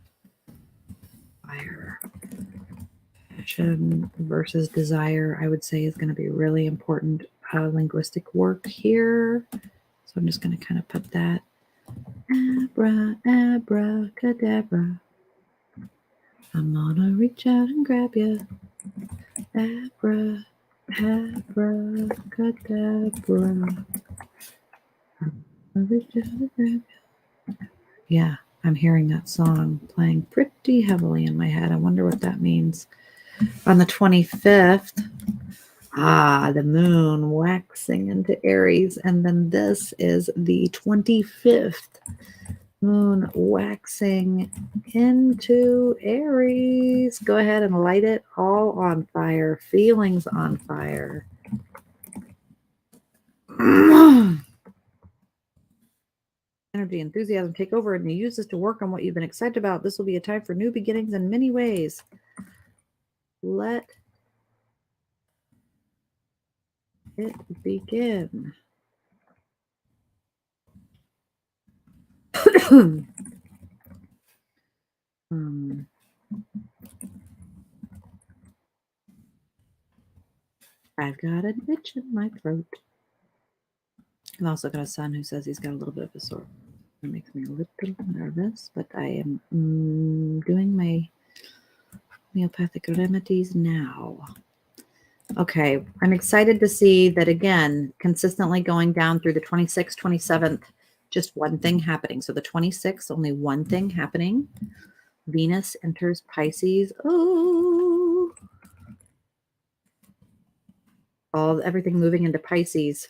fire. Passion versus desire, I would say, is going to be really important linguistic work here. So I'm just going to kind of put that. Abracadabra. I'm going to reach out and grab you. Abracadabra. Yeah, I'm hearing that song playing pretty heavily in my head. I wonder what that means. On the 25th, the moon waxing into Aries. And then this is the 25th moon waxing into Aries. Go ahead and light it all on fire. Feelings on fire. Energy, enthusiasm take over, and you use this to work on what you've been excited about. This will be a time for new beginnings in many ways. Let it begin. I've got an itch in my throat. I've also got a son who says he's got a little bit of a sore. It makes me a little nervous, but I am doing my homeopathic remedies now. Okay, I'm excited to see that again, consistently going down through the 26th, 27th, just one thing happening. So the 26th, only one thing happening. Venus enters Pisces. Oh, everything moving into Pisces.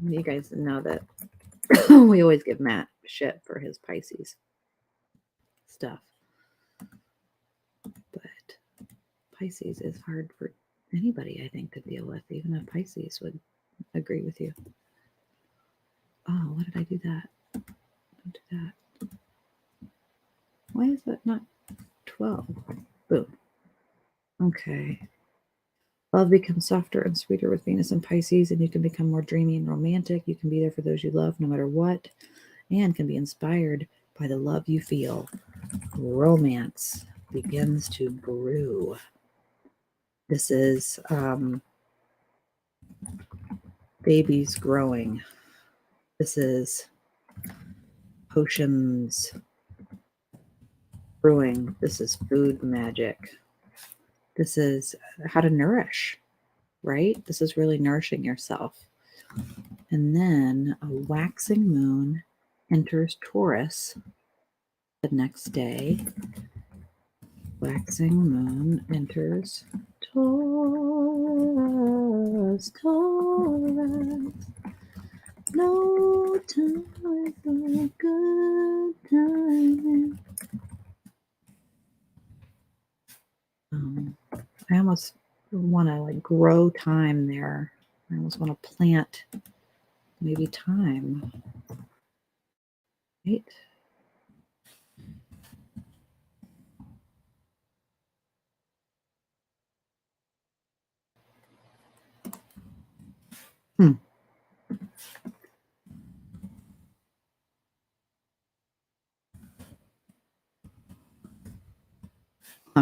You guys know that we always give Matt shit for his Pisces stuff. But Pisces is hard for anybody, I think, to deal with. Even a Pisces would agree with you. Oh, why did I do that? Don't do that. Why is that not 12? Boom. Okay. Love becomes softer and sweeter with Venus and Pisces, and you can become more dreamy and romantic. You can be there for those you love no matter what, and can be inspired by the love you feel. Romance begins to brew. This is babies growing. This is potions brewing. This is food magic. This is how to nourish, right? This is really nourishing yourself. And then a waxing moon enters Taurus the next day. Waxing moon enters Taurus, Taurus. No time for a good time. I almost want to like grow time there. I almost want to plant maybe time. Right?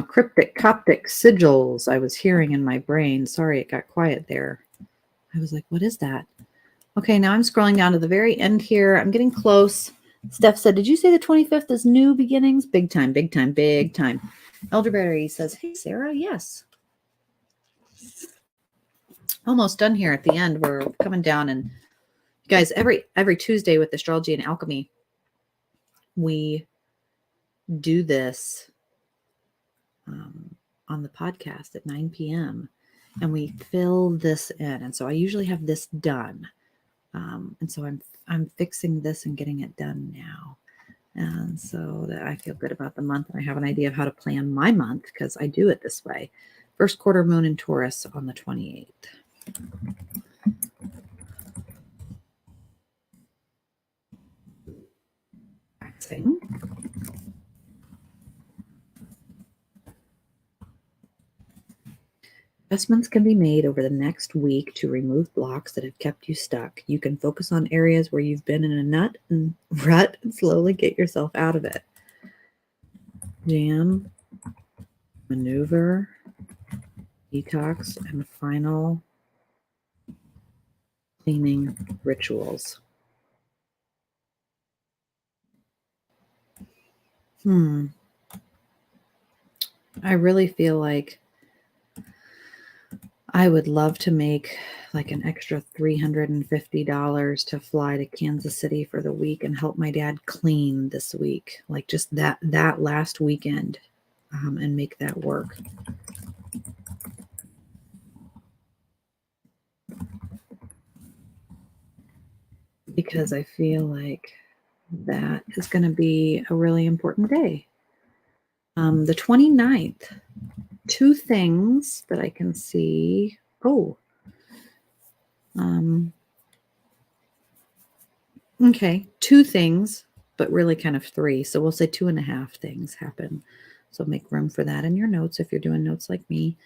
Cryptic Coptic sigils I was hearing in my brain. Sorry, it got quiet there. I was like, what is that? Okay, now I'm scrolling down to the very end here. I'm getting close. Steph said, did you say the 25th is new beginnings? Big time, big time, big time. Elderberry says, hey, Sarah, yes. Almost done here at the end. We're coming down, and you guys, every Tuesday with Astrology and Alchemy, we do this on the podcast at 9 p.m. and we fill this in. And so I usually have this done. And so I'm fixing this and getting it done now. And so that I feel good about the month, and I have an idea of how to plan my month because I do it this way. First quarter moon in Taurus on the 28th. Waxing. Investments can be made over the next week to remove blocks that have kept you stuck. You can focus on areas where you've been in a rut and slowly get yourself out of it. Jam, maneuver, detox, and final cleaning rituals. I really feel like I would love to make like an extra $350 to fly to Kansas City for the week and help my dad clean this week, like just that last weekend, and make that work. Because I feel like that is going to be a really important day. The 29th, two things that I can see. Okay, two things, but really kind of three. So we'll say 2.5 things happen. So make room for that in your notes if you're doing notes like me.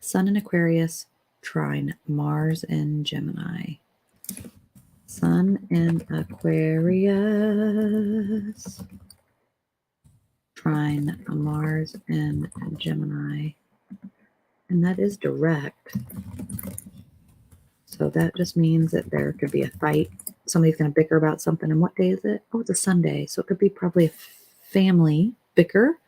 Sun in Aquarius, trine Mars in Gemini. Sun in Aquarius, trine Mars in Gemini. And that is direct. So that just means that there could be a fight. Somebody's going to bicker about something. And what day is it? Oh, it's a Sunday. So it could be probably a family bicker.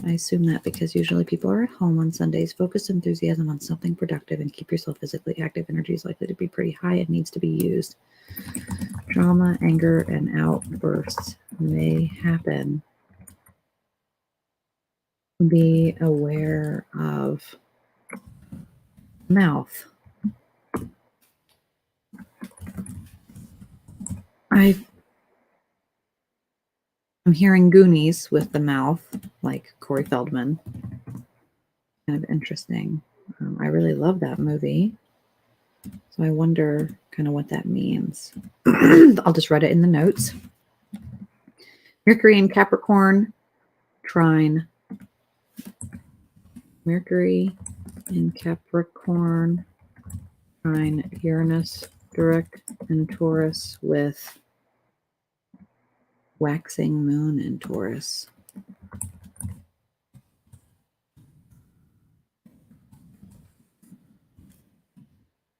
I assume that because usually people are at home on Sundays. Focus enthusiasm on something productive and keep yourself physically active. Energy is likely to be pretty high. It needs to be used. Drama, anger, and outbursts may happen. Be aware of mouth. I'm hearing Goonies with the mouth, like Corey Feldman. Kind of interesting. I really love that movie. So I wonder kind of what that means. I'll just write it in the notes. Mercury in Capricorn, trine. Mercury in Capricorn, trine Uranus, direct in Taurus with waxing moon in Taurus.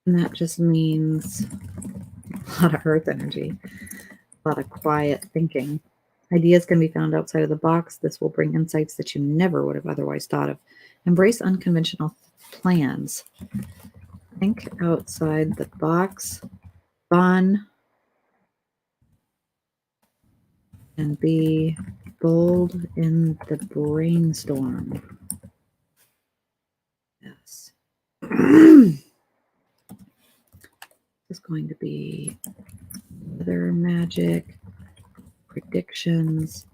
And that just means a lot of earth energy, a lot of quiet thinking. Ideas can be found outside of the box. This will bring insights that you never would have otherwise thought of. Embrace unconventional plans. Think outside the box. Fun. And be bold in the brainstorm. Yes. It's going to be weather magic, predictions,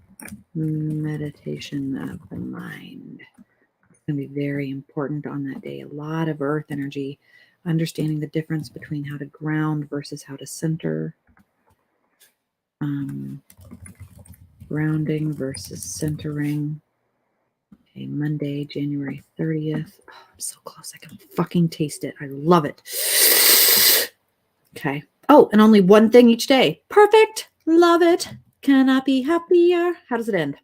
meditation of the mind. It's going to be very important on that day. A lot of earth energy, understanding the difference between how to ground versus how to center. Grounding versus centering. Okay, Monday, January 30th. Oh, I'm so close. I can fucking taste it. I love it. Okay. Oh, and only one thing each day. Perfect. Love it. Cannot be happier. How does it end?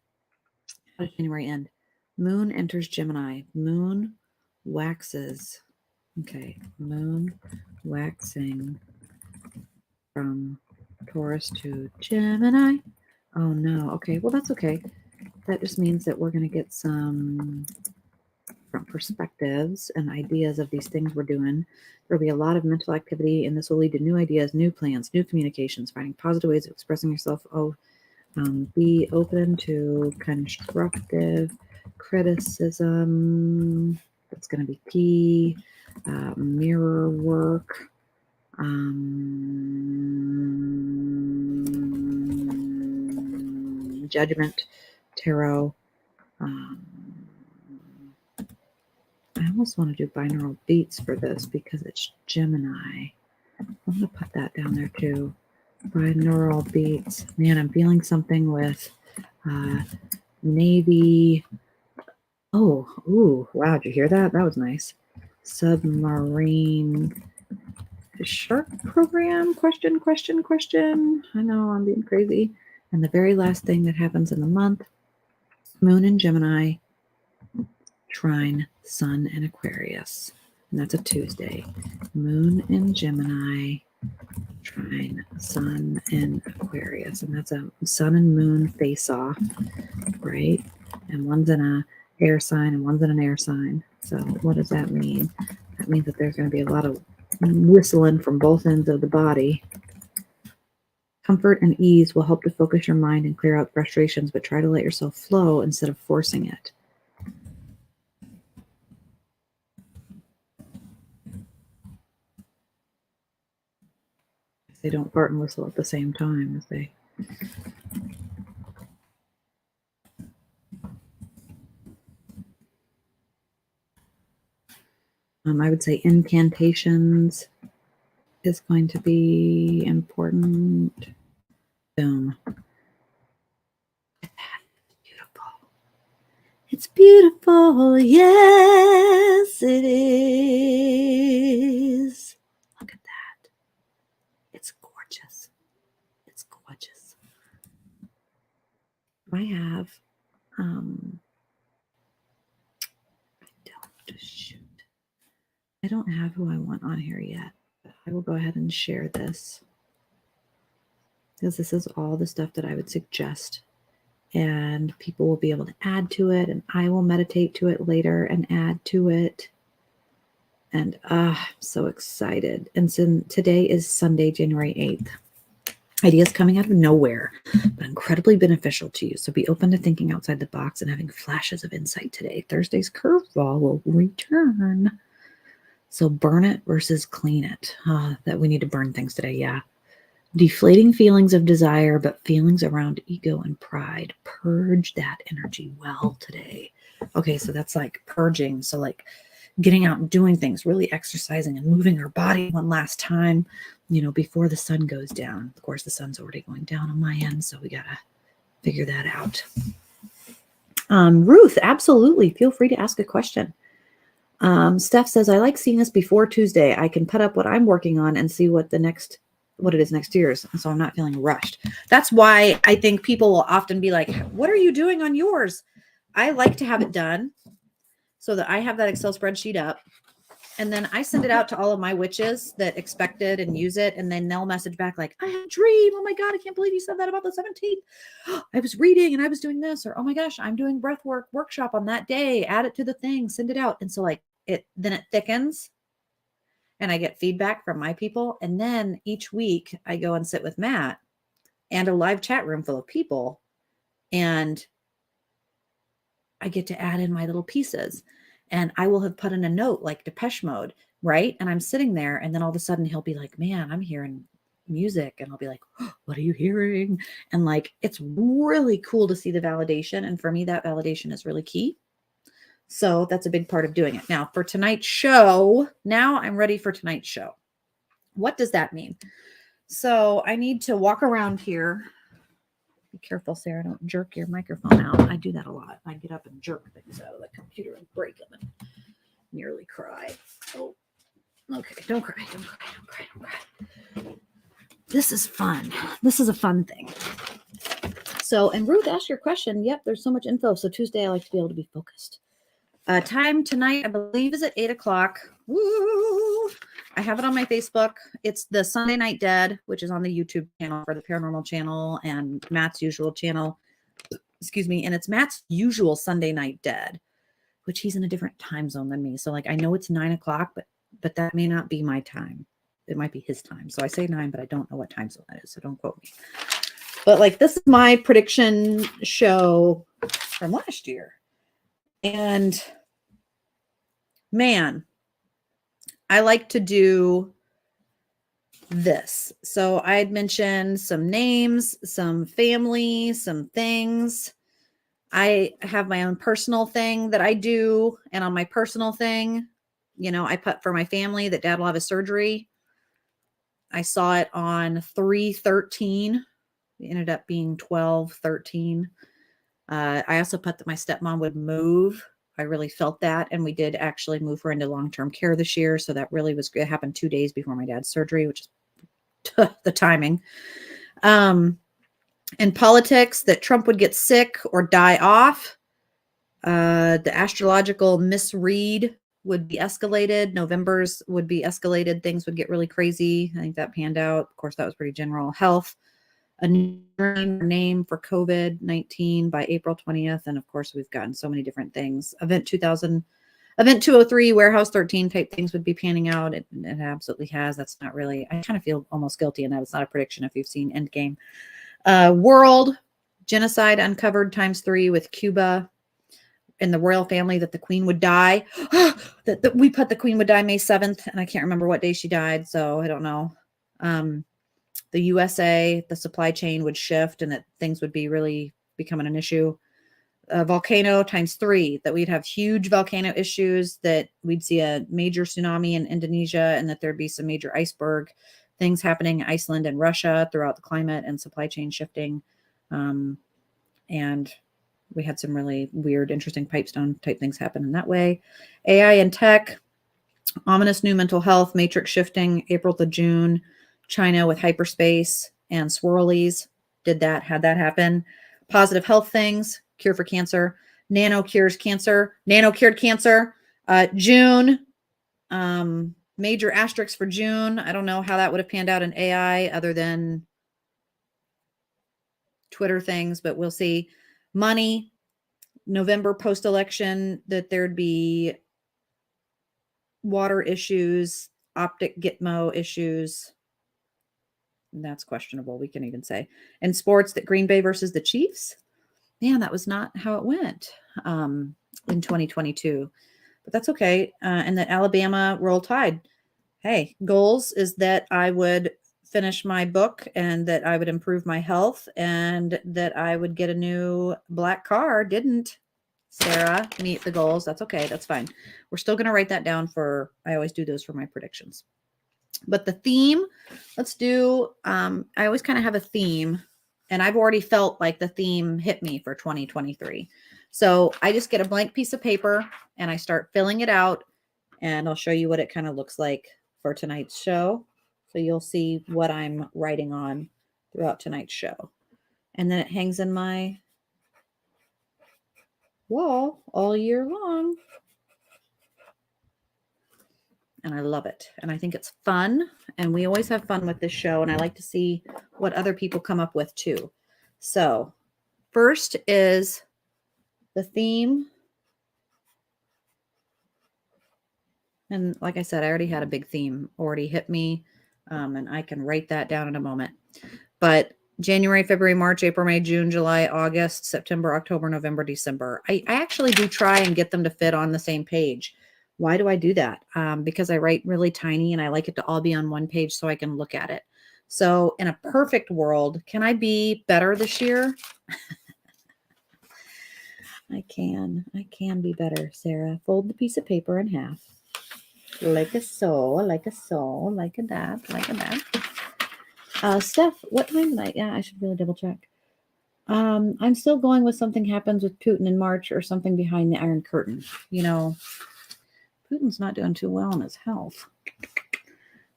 How does January end? Moon enters Gemini. Moon waxes. Okay. Moon waxing from Taurus to Gemini. Oh, no. Okay. Well, that's okay. That just means that we're going to get some different perspectives and ideas of these things we're doing. There'll be a lot of mental activity, and this will lead to new ideas, new plans, new communications, finding positive ways of expressing yourself. Be open to constructive criticism. That's going to be key. Mirror work. Judgment, tarot. I almost want to do binaural beats for this because it's Gemini. I'm going to put that down there too. Binaural beats. Man, I'm feeling something with Navy. Oh, ooh, wow. Did you hear that? That was nice. Submarine shark program? Question. I know I'm being crazy. And the very last thing that happens in the month, Moon in Gemini, trine Sun in Aquarius. And that's a Tuesday. Moon in Gemini, trine Sun in Aquarius. And that's a Sun and Moon face off, right? And one's in a air sign and one's in an air sign. So what does that mean? That means that there's going to be a lot of whistling from both ends of the body. Comfort and ease will help to focus your mind and clear out frustrations, but try to let yourself flow instead of forcing it. They don't fart and whistle at the same time as they... I would say incantations is going to be important. Boom. It's beautiful. Yes, it is. Look at that. It's gorgeous. It's gorgeous. I have, I don't have who I want on here yet, but I will go ahead and share this because this is all the stuff that I would suggest, and people will be able to add to it, and I will meditate to it later and add to it. And I'm so excited. And so today is Sunday, January 8th. Ideas coming out of nowhere, but incredibly beneficial to you. So be open to thinking outside the box and having flashes of insight today. Thursday's curveball will return. So burn it versus clean it. That we need to burn things today. Yeah. Deflating feelings of desire, but feelings around ego and pride. Purge that energy well today. Okay, so that's like purging. So like getting out and doing things, really exercising and moving our body one last time, before the sun goes down. Of course, the sun's already going down on my end, so we got to figure that out. Ruth, absolutely. Feel free to ask a question. Steph says, I like seeing this before Tuesday. I can put up what I'm working on and see what it is next year's. So I'm not feeling rushed. That's why I think people will often be like, what are you doing on yours? I like to have it done so that I have that Excel spreadsheet up. And then I send it out to all of my witches that expect it and use it. And then they'll message back like, I had a dream. Oh my God, I can't believe you said that about the 17th. I was reading and I was doing this. Or, oh my gosh, I'm doing breathwork workshop on that day. Add it to the thing, send it out. And so like then it thickens and I get feedback from my people. And then each week I go and sit with Matt and a live chat room full of people. And I get to add in my little pieces. And I will have put in a note like Depeche Mode, right? And I'm sitting there and then all of a sudden he'll be like, man, I'm hearing music. And I'll be like, oh, what are you hearing? And like, it's really cool to see the validation. And for me, that validation is really key. So that's a big part of doing it. Now for tonight's show, now I'm ready for tonight's show. What does that mean? So I need to walk around here. Be careful, Sarah, don't jerk your microphone out. I do that a lot. I get up and jerk things out of the computer and break them and nearly cry. Oh, okay. Don't cry. Don't cry. Don't cry. Don't cry. This is fun. This is a fun thing. So, and Ruth asked your question. Yep, there's so much info. So Tuesday, I like to be able to be focused. Time tonight, I believe, is at 8:00. Woo! I have it on my Facebook. It's the Sunday Night Dead, which is on the YouTube channel for the Paranormal channel and Matt's usual channel. Excuse me. And it's Matt's usual Sunday Night Dead, which he's in a different time zone than me. So like, I know it's 9:00, but that may not be my time. It might be his time. So I say 9, but I don't know what time zone that is. So don't quote me. But like, this is my prediction show from last year. And man, I like to do this. So I had mentioned some names, some family, some things. I have my own personal thing that I do. And on my personal thing, I put for my family that dad will have a surgery. I saw it on 3/13. It ended up being 12/13. I also put that my stepmom would move. I really felt that. And we did actually move her into long-term care this year. So that really it happened 2 days before my dad's surgery, which is the timing. In politics, that Trump would get sick or die off. The astrological misread would be escalated. November's would be escalated. Things would get really crazy. I think that panned out. Of course, that was pretty general. Health, a new name for COVID-19 by April 20th. And of course, we've gotten so many different things. Event 203, Warehouse 13 type things would be panning out. It absolutely has. That's not really, I kind of feel almost guilty in that. It's not a prediction if you've seen Endgame. World genocide uncovered ×3 with Cuba and the royal family, that the queen would die. that we put the queen would die May 7th. And I can't remember what day she died. So I don't know. The USA, the supply chain would shift and that things would be really becoming an issue. Volcano ×3, that we'd have huge volcano issues, that we'd see a major tsunami in Indonesia, and that there'd be some major iceberg things happening in Iceland and Russia throughout the climate and supply chain shifting. And we had some really weird, interesting pipestone type things happen in that way. AI and tech, ominous new mental health, matrix shifting, April to June. China with hyperspace and swirlies had that happen. Positive health things, cure for cancer, nano cures cancer, nano cured cancer. June, major asterisks for June. I don't know how that would have panned out in AI other than Twitter things, but we'll see. Money, November post-election, that there'd be water issues, optic Gitmo issues. That's questionable, we can even say. In sports, that Green Bay versus the Chiefs. Man, that was not how it went in 2022. But that's okay. And that Alabama Roll Tide. Hey, goals is that I would finish my book and that I would improve my health and that I would get a new black car. Didn't. Sarah, meet the goals. That's okay. That's fine. We're still going to write that down for, I always do those for my predictions. But the theme, let's do, I always kind of have a theme, and I've already felt like the theme hit me for 2023. So I just get a blank piece of paper and I start filling it out, and I'll show you what it kind of looks like for tonight's show. So you'll see what I'm writing on throughout tonight's show. And then it hangs in my wall all year long. And I love it. And I think it's fun. And we always have fun with this show. And I like to see what other people come up with too. So first is the theme. And like I said, I already had a big theme already hit me. And I can write that down in a moment. But January, February, March, April, May, June, July, August, September, October, November, December. I actually do try and get them to fit on the same page. Why do I do that? Because I write really tiny and I like it to all be on one page so I can look at it. So in a perfect world, can I be better this year? I can be better, Sarah. Fold the piece of paper in half. Like a so, like a so, like a that, like a that. Steph, what time did I should really double check. I'm still going with something happens with Putin in March or something behind the Iron Curtain. You know, Putin's not doing too well in his health.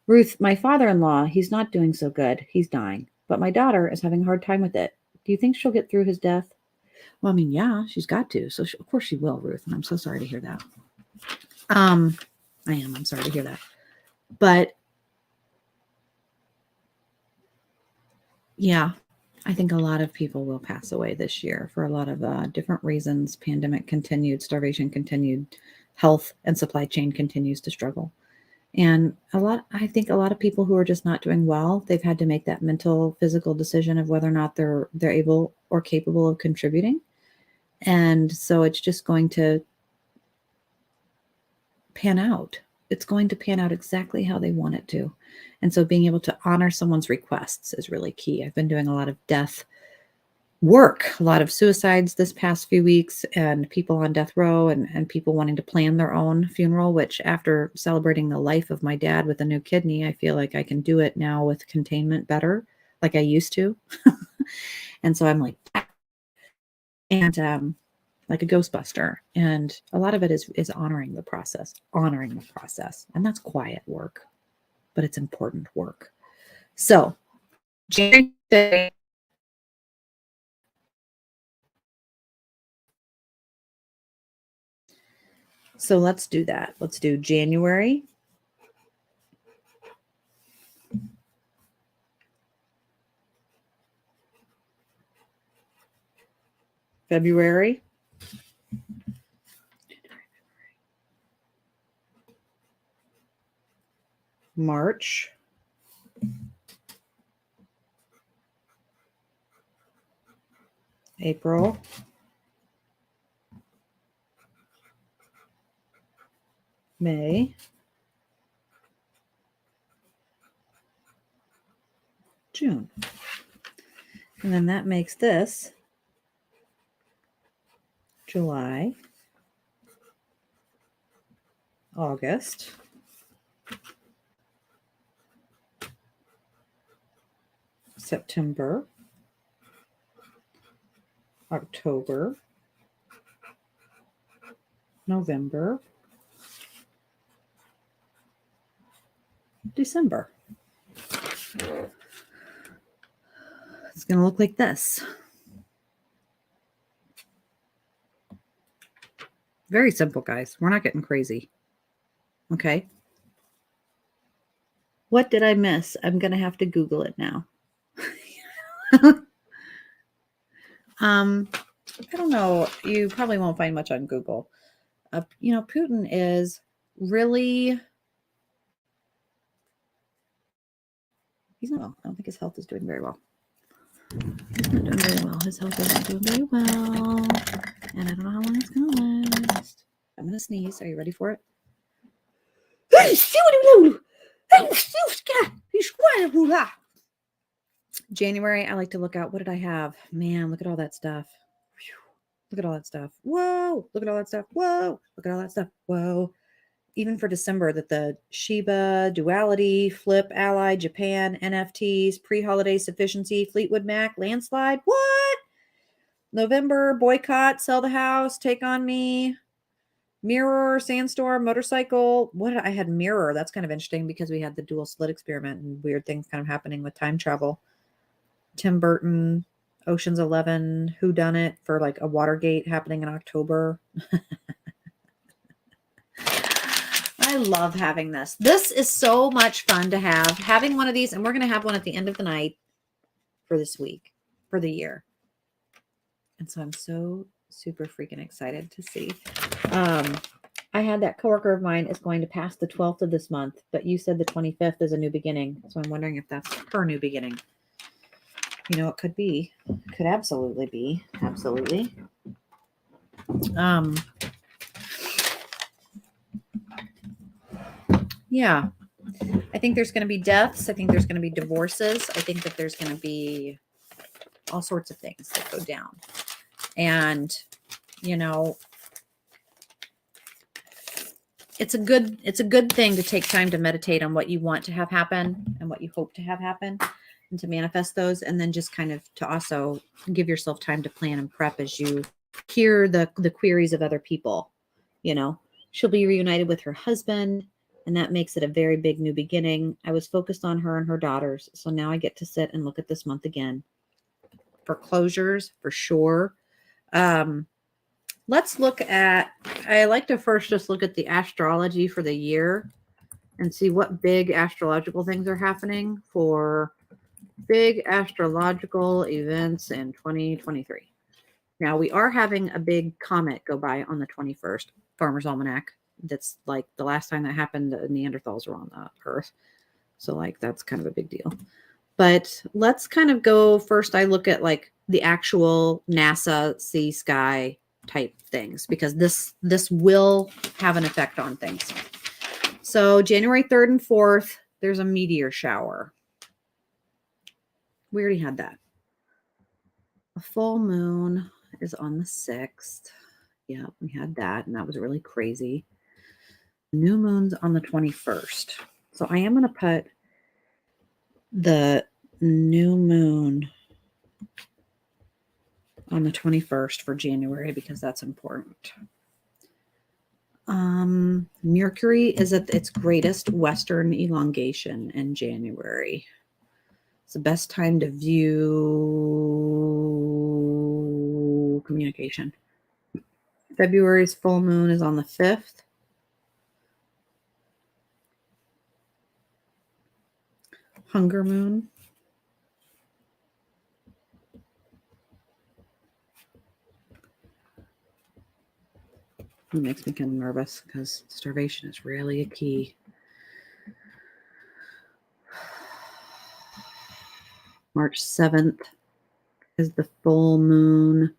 Ruth, my father-in-law, he's not doing so good. He's dying. But my daughter is having a hard time with it. Do you think she'll get through his death? Well, I mean, yeah, she's got to. So of course she will, Ruth. And I'm so sorry to hear that. I'm sorry to hear that. But yeah, I think a lot of people will pass away this year for a lot of different reasons. Pandemic continued, starvation continued, health and supply chain continues to struggle. And I think a lot of people who are just not doing well, they've had to make that mental, physical decision of whether or not they're able or capable of contributing. And so it's just going to pan out. It's going to pan out exactly how they want it to. And so being able to honor someone's requests is really key. I've been doing a lot of death work, a lot of suicides this past few weeks, and people on death row and people wanting to plan their own funeral, which after celebrating the life of my dad with a new kidney, I feel like I can do it now with containment better, like I used to. And so I'm like, and like a Ghostbuster. And a lot of it is honoring the process. And that's quiet work, but it's important work. So January, so let's do that. Let's do January. February. March. April. May. June. And then that makes this July, August, September, October, November, December. It's going to look like this. Very simple, guys. We're not getting crazy. Okay. What did I miss? I'm going to have to Google it now. I don't know. You probably won't find much on Google. Putin is really, he's not well. I don't think his health is doing very well. He's not doing very well. His health isn't doing very well. And I don't know how long it's going to last. I'm going to sneeze. Are you ready for it? January, I like to look out. What did I have? Man, look at all that stuff. Whew. Look at all that stuff. Whoa. Look at all that stuff. Whoa. Look at all that stuff. Whoa. Even for December, that the Shiba, Duality, Flip, Ally, Japan, NFTs, pre-holiday sufficiency, Fleetwood Mac, landslide. What? November, boycott, sell the house, take on me, mirror, sandstorm, motorcycle. What? I had mirror. That's kind of interesting because we had the dual slit experiment and weird things kind of happening with time travel. Tim Burton, Ocean's 11, Who Done It for like a Watergate happening in October. I love having this. This is so much fun to have. Having one of these, and we're going to have one at the end of the night for this week, for the year. And so I'm so super freaking excited to see. I had that coworker of mine is going to pass the 12th of this month, but you said the 25th is a new beginning. So I'm wondering if that's her new beginning. You know, it could be. Could absolutely be. Absolutely. Yeah. I think there's going to be deaths. I think there's going to be divorces. I think that there's going to be all sorts of things that go down. And, you know, it's a good thing to take time to meditate on what you want to have happen and what you hope to have happen and to manifest those. And then just kind of to also give yourself time to plan and prep as you hear the queries of other people. You know, she'll be reunited with her husband, and that makes it a very big new beginning. I was focused on her and her daughters. So now I get to sit and look at this month again for closures for sure. Let's look at, I like to first just look at the astrology for the year and see what big astrological things are happening for big astrological events in 2023. Now, we are having a big comet go by on the 21st, Farmer's Almanac. That's like the last time that happened, the Neanderthals were on the earth. So like, that's kind of a big deal. But let's kind of go first. I look at like the actual NASA sea sky type things because this will have an effect on things. So January 3rd and 4th, there's a meteor shower. We already had that. A full moon is on the 6th. Yeah, we had that, and that was really crazy. New moon's on the 21st. So I am going to put the new moon on the 21st for January because that's important. Mercury is at its greatest western elongation in January. It's the best time to view communication. February's full moon is on the 5th. Hunger moon. It makes me kind of nervous because starvation is really a key. March 7th is the full moon.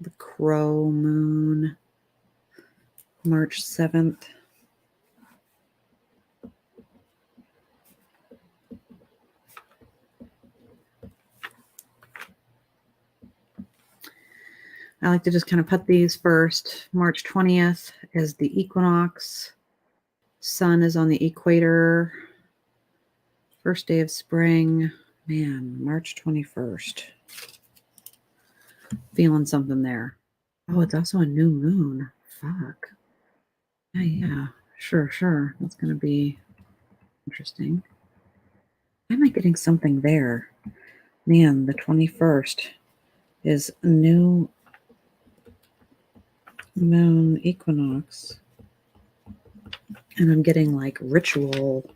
The crow moon. March 7th. I like to just kind of put these first. March 20th is the equinox. Sun is on the equator. First day of spring. Man, March 21st. Feeling something there. Oh, it's also a new moon. Fuck. Yeah. Sure. That's going to be interesting. Why am I getting something there? Man, the 21st is a new moon equinox. And I'm getting like ritual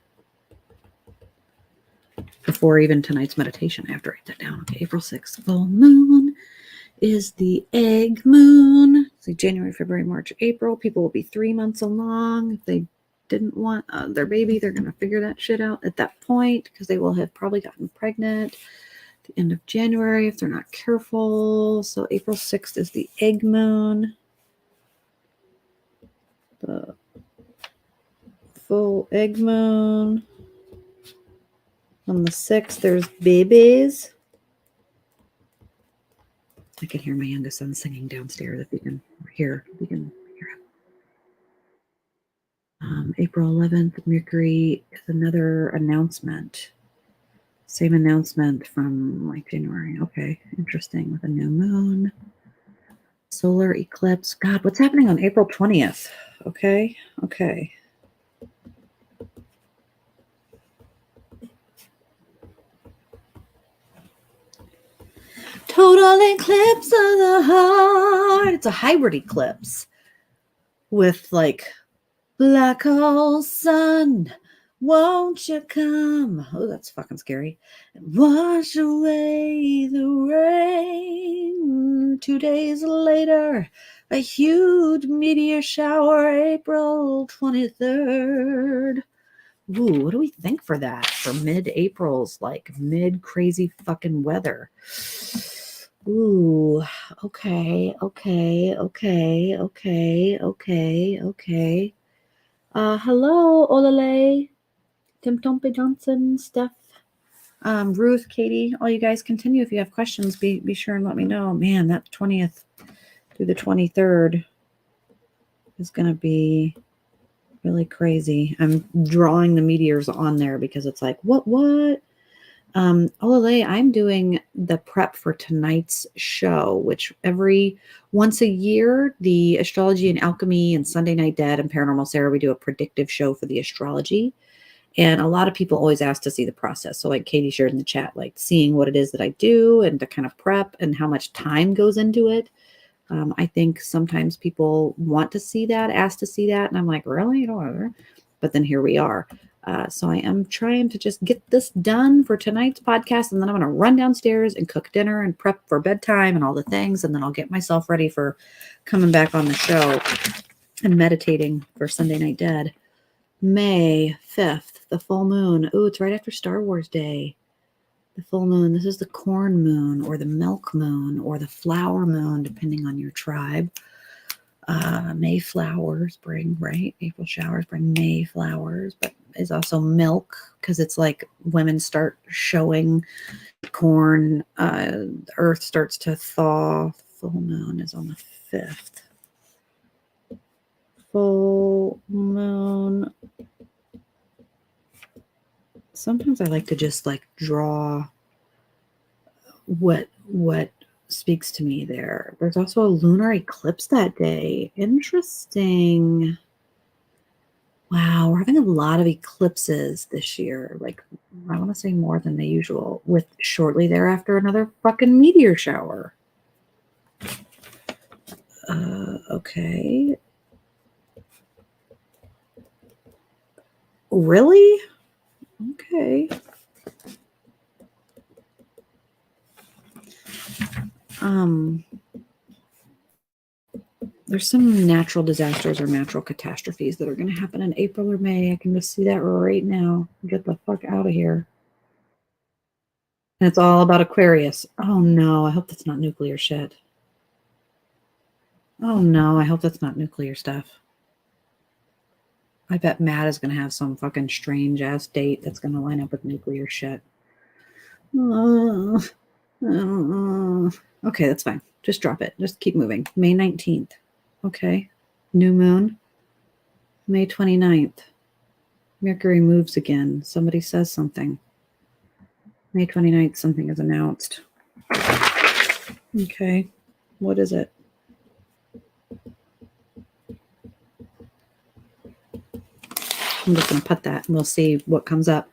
before even tonight's meditation. I have to write that down. Okay, April 6th, full moon is the egg moon. So January, February, March, April. People will be 3 months along. If they didn't want their baby, they're going to figure that shit out at that point because they will have probably gotten pregnant at the end of January if they're not careful. So April 6th is the egg moon. The full egg moon. On the 6th, there's babies. I can hear my youngest son singing downstairs if you can hear. You can hear him. April 11th, Mercury is another announcement. Same announcement from like January. Okay, interesting. With a new moon. Solar eclipse. God, what's happening on April 20th? Okay. Total eclipse of the heart. It's a hybrid eclipse with like black hole sun. Won't you come? Oh, that's fucking scary. Wash away the rain. 2 days later, a huge meteor shower, April 23rd. Ooh, what do we think for that? For mid-April's like mid-crazy fucking weather. Ooh, okay. Hello, Olale, Tim Tompe Johnson, Steph, Ruth, Katie, all you guys continue. If you have questions, be sure and let me know. Man, that 20th through the 23rd is going to be really crazy. I'm drawing the meteors on there because it's like, what? Olale, I'm doing the prep for tonight's show, which once a year, the Astrology and Alchemy and Sunday Night Dead and Paranormal Sarah, we do a predictive show for the astrology. And a lot of people always ask to see the process. So like Katie shared in the chat, like seeing what it is that I do and to kind of prep and how much time goes into it. I think sometimes people want to see that, ask to see that. And I'm like, really? But then here we are. So I am trying to just get this done for tonight's podcast. And then I'm going to run downstairs and cook dinner and prep for bedtime and all the things. And then I'll get myself ready for coming back on the show and meditating for Sunday Night Dead. May 5th, the full moon. Ooh, it's right after Star Wars Day. The full moon. This is the corn moon or the milk moon or the flower moon, depending on your tribe. May flowers bring, right? April showers bring May flowers, but is also milk because it's like women start showing corn. The earth starts to thaw. Full moon is on the 5th. Full moon. Sometimes I like to just like draw what speaks to me there. There's also a lunar eclipse that day. Interesting. Wow, we're having a lot of eclipses this year. Like, I want to say more than the usual, with shortly thereafter another fucking meteor shower. Okay. Really? Okay. There's some natural disasters or natural catastrophes that are going to happen in April or May. I can just see that right now. Get the fuck out of here. And it's all about Aquarius. Oh no, I hope that's not nuclear shit. Oh no, I hope that's not nuclear stuff. I bet Matt is going to have some fucking strange ass date that's going to line up with nuclear shit. Okay, that's fine. Just drop it. Just keep moving. May 19th. Okay. New moon. May 29th. Mercury moves again. Somebody says something. May 29th, something is announced. Okay. What is it? I'm just going to put that and we'll see what comes up.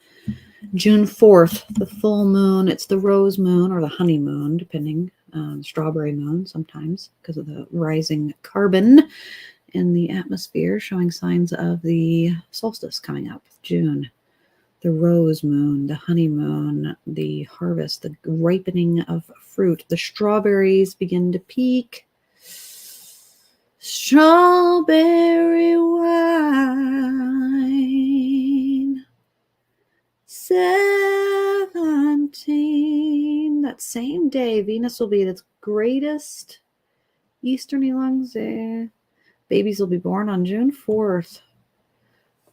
June 4th, the full moon. It's the rose moon or the honey moon, depending. Strawberry moon sometimes because of the rising carbon in the atmosphere, showing signs of the solstice coming up. June. The rose moon, the honey moon, the harvest, the ripening of fruit. The strawberries begin to peak. Strawberry wine. 17. That same day, Venus will be at its greatest Eastern elongation. Babies will be born on June 4th.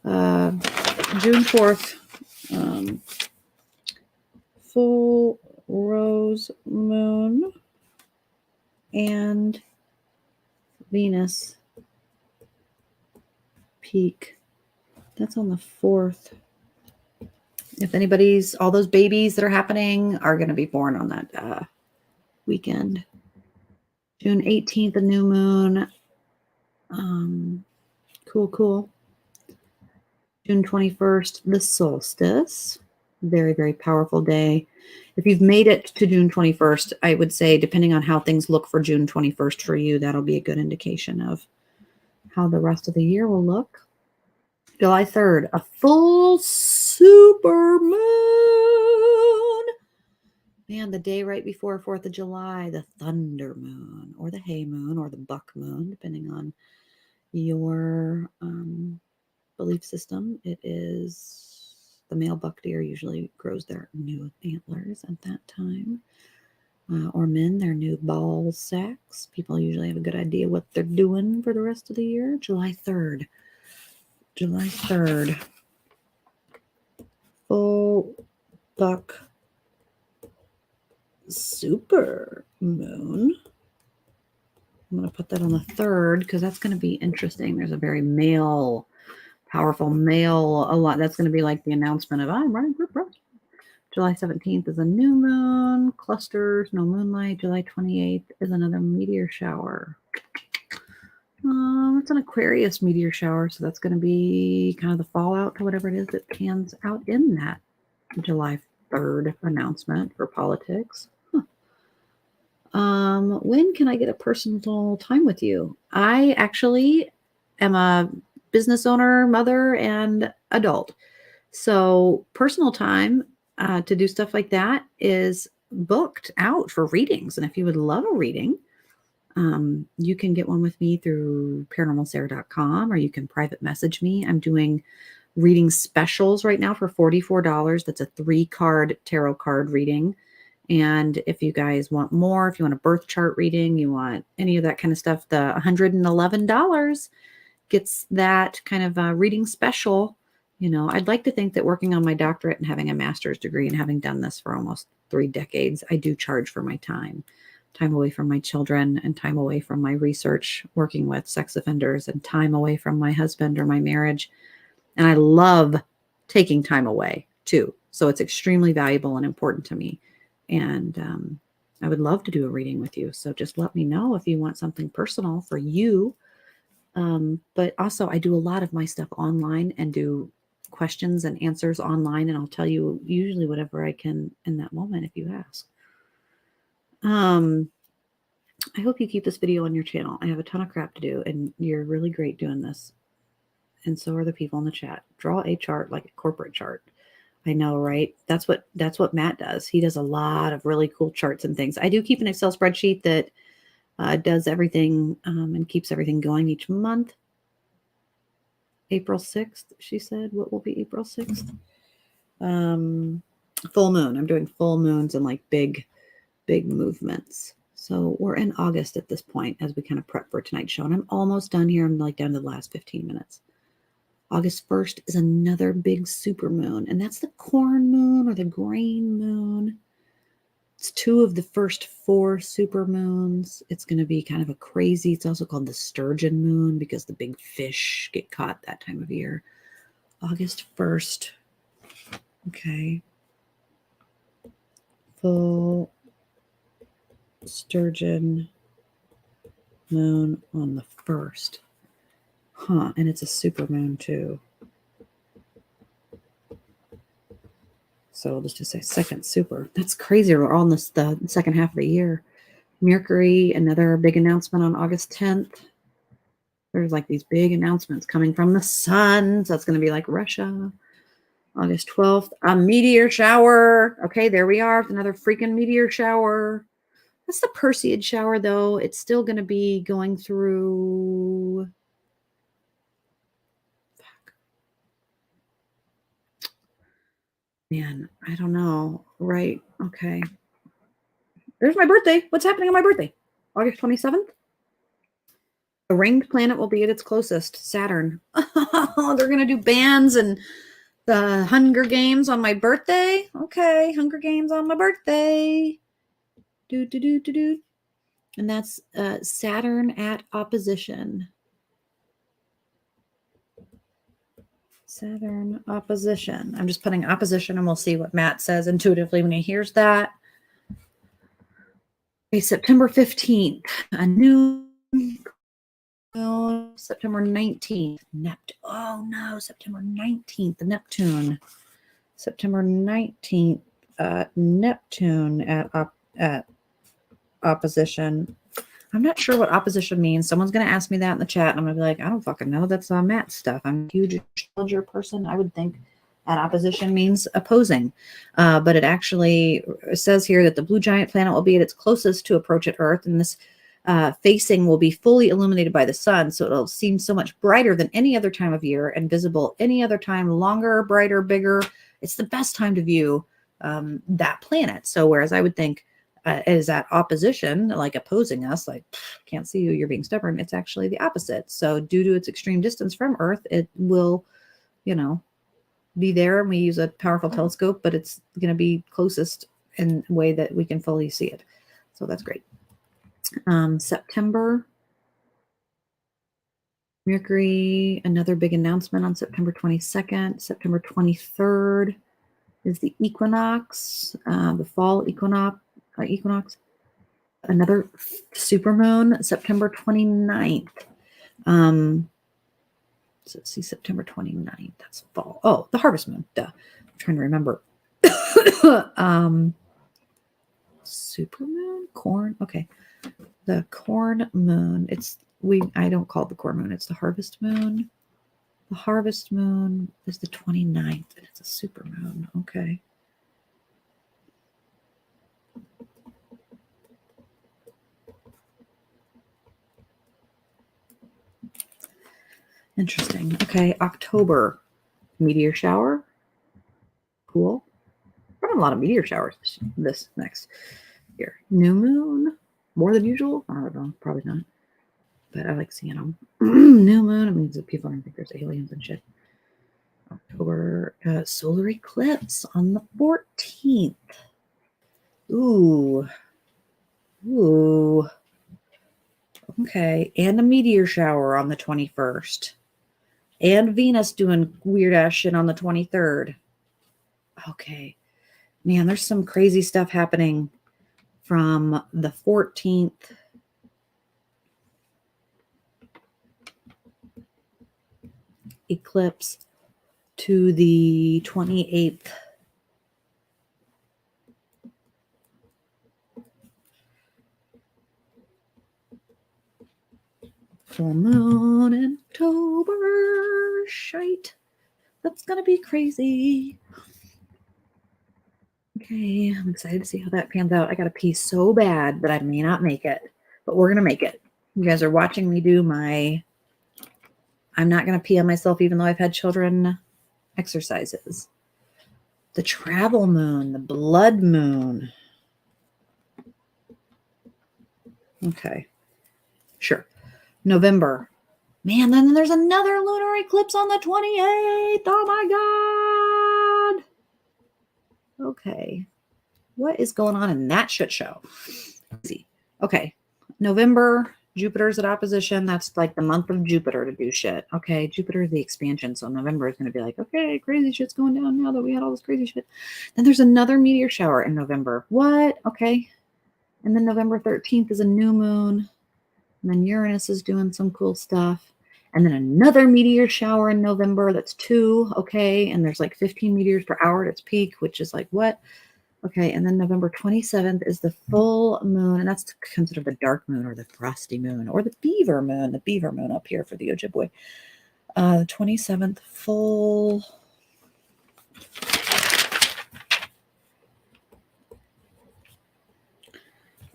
June 4th. full rose moon and Venus peak. That's on the 4th. If anybody's, all those babies that are happening are going to be born on that weekend. June 18th, a new moon. Cool. June 21st, the solstice. Very, very powerful day. If you've made it to June 21st, I would say, depending on how things look for June 21st for you, that'll be a good indication of how the rest of the year will look. July 3rd, a full super moon. Man, the day right before 4th of July, the thunder moon or the hay moon or the buck moon, depending on your belief system. It is the male buck deer usually grows their new antlers at that time. Or men, their new ball sacks. People usually have a good idea what they're doing for the rest of the year. July 3rd. Full buck super moon. I'm going to put that on the 3rd because that's going to be interesting. There's a very male, powerful male, a lot. That's going to be like the announcement of I'm running for president. July 17th is a new moon, clusters, no moonlight. July 28th is another meteor shower. It's an Aquarius meteor shower, so that's going to be kind of the fallout to whatever it is that pans out in that July 3rd announcement for politics. When can I get a personal time with you? I actually am a business owner, mother, and adult. So personal time to do stuff like that is booked out for readings. And if you would love a reading, you can get one with me through paranormalsarah.com, or you can private message me. I'm doing reading specials right now for $44. That's a 3-card tarot card reading. And if you guys want more, if you want a birth chart reading, you want any of that kind of stuff, the $111 gets that kind of reading special. You know, I'd like to think that working on my doctorate and having a master's degree and having done this for almost 3 decades, I do charge for my time away from my children and time away from my research, working with sex offenders, and time away from my husband or my marriage. And I love taking time away too. So it's extremely valuable and important to me. And I would love to do a reading with you. So just let me know if you want something personal for you. But also I do a lot of my stuff online and do questions and answers online. And I'll tell you usually whatever I can in that moment if you ask. I hope you keep this video on your channel. I have a ton of crap to do, and you're really great doing this. And so are the people in the chat. Draw a chart, like a corporate chart. I know, right? That's what Matt does. He does a lot of really cool charts and things. I do keep an Excel spreadsheet that does everything and keeps everything going each month. April 6th, she said. What will be April 6th? Full moon. I'm doing full moons and like big movements. So we're in August at this point as we kind of prep for tonight's show. And I'm almost done here. I'm like down to the last 15 minutes. August 1st is another big super moon. And that's the corn moon or the grain moon. It's 2 of the first 4 super moons. It's going to be kind of a crazy, it's also called the sturgeon moon because the big fish get caught that time of year. August 1st. Okay. Full sturgeon moon on the 1st. Huh, and it's a super moon too. So let's just say second super. That's crazy. We're all in the second half of the year. Mercury, another big announcement on August 10th. There's like these big announcements coming from the sun. So it's going to be like Russia. August 12th, a meteor shower. Okay, there we are. Another freaking meteor shower. That's the Perseid shower, though. It's still going to be going through. Fuck. Man, I don't know. Right. Okay. There's my birthday. What's happening on my birthday? August 27th. The ringed planet will be at its closest, Saturn. They're going to do bands and The Hunger Games on my birthday. Okay, Hunger Games on my birthday. Do. And that's Saturn at opposition. Saturn opposition. I'm just putting opposition and we'll see what Matt says intuitively when he hears that. Okay, September 15th, a new September 19th, oh no, September 19th, the Neptune. September 19th, Neptune at opposition. I'm not sure what opposition means. Someone's going to ask me that in the chat, and I'm going to be like, I don't fucking know. That's Matt's stuff. I'm a huge astrologer person. I would think at opposition means opposing. But it actually says here that the blue giant planet will be at its closest to approach at Earth, and this facing will be fully illuminated by the sun, so it'll seem so much brighter than any other time of year and visible any other time, longer, brighter, bigger. It's the best time to view that planet. So whereas I would think is that opposition, like opposing us, like can't see you, you're being stubborn, it's actually the opposite. So due to its extreme distance from Earth, it will, be there, and we use a powerful telescope, but it's going to be closest in a way that we can fully see it. So that's great. September, Mercury, another big announcement on September 22nd. September 23rd is the equinox, the fall equinox. Another supermoon, September 29th. So let's see, September 29th, that's fall. Oh, the harvest moon, duh. I'm trying to remember. Supermoon, corn, okay. The corn moon, I don't call it the corn moon, it's the harvest moon. The harvest moon is the 29th, and it's a supermoon, okay. Interesting. Okay, October, meteor shower. Cool. We're having a lot of meteor showers this next year. New moon, more than usual. I don't know, probably not. But I like seeing them. New moon, it means that people don't think there's aliens and shit. October, solar eclipse on the 14th. Ooh. Okay, and a meteor shower on the 21st. And Venus doing weird ass shit on the 23rd. Okay. Man, there's some crazy stuff happening from the 14th eclipse to the 28th. Full moon in October. Shite. That's going to be crazy. Okay, I'm excited to see how that pans out. I got to pee so bad that I may not make it, but we're going to make it. You guys are watching me do I'm not going to pee on myself even though I've had children exercises. The travel moon, the blood moon. Okay, sure. November. Man, then there's another lunar eclipse on the 28th. Oh my God. Okay. What is going on in that shit show? Okay. November, Jupiter's at opposition. That's like the month of Jupiter to do shit. Okay. Jupiter is the expansion. So November is going to be like, okay, crazy shit's going down now that we had all this crazy shit. Then there's another meteor shower in November. What? Okay. And then November 13th is a new moon. And then Uranus is doing some cool stuff. And then another meteor shower in November. That's 2. Okay. And there's like 15 meteors per hour at its peak, which is like what? Okay. And then November 27th is the full moon. And that's considered the dark moon or the frosty moon or the beaver moon. The beaver moon up here for the Ojibwe. The 27th full.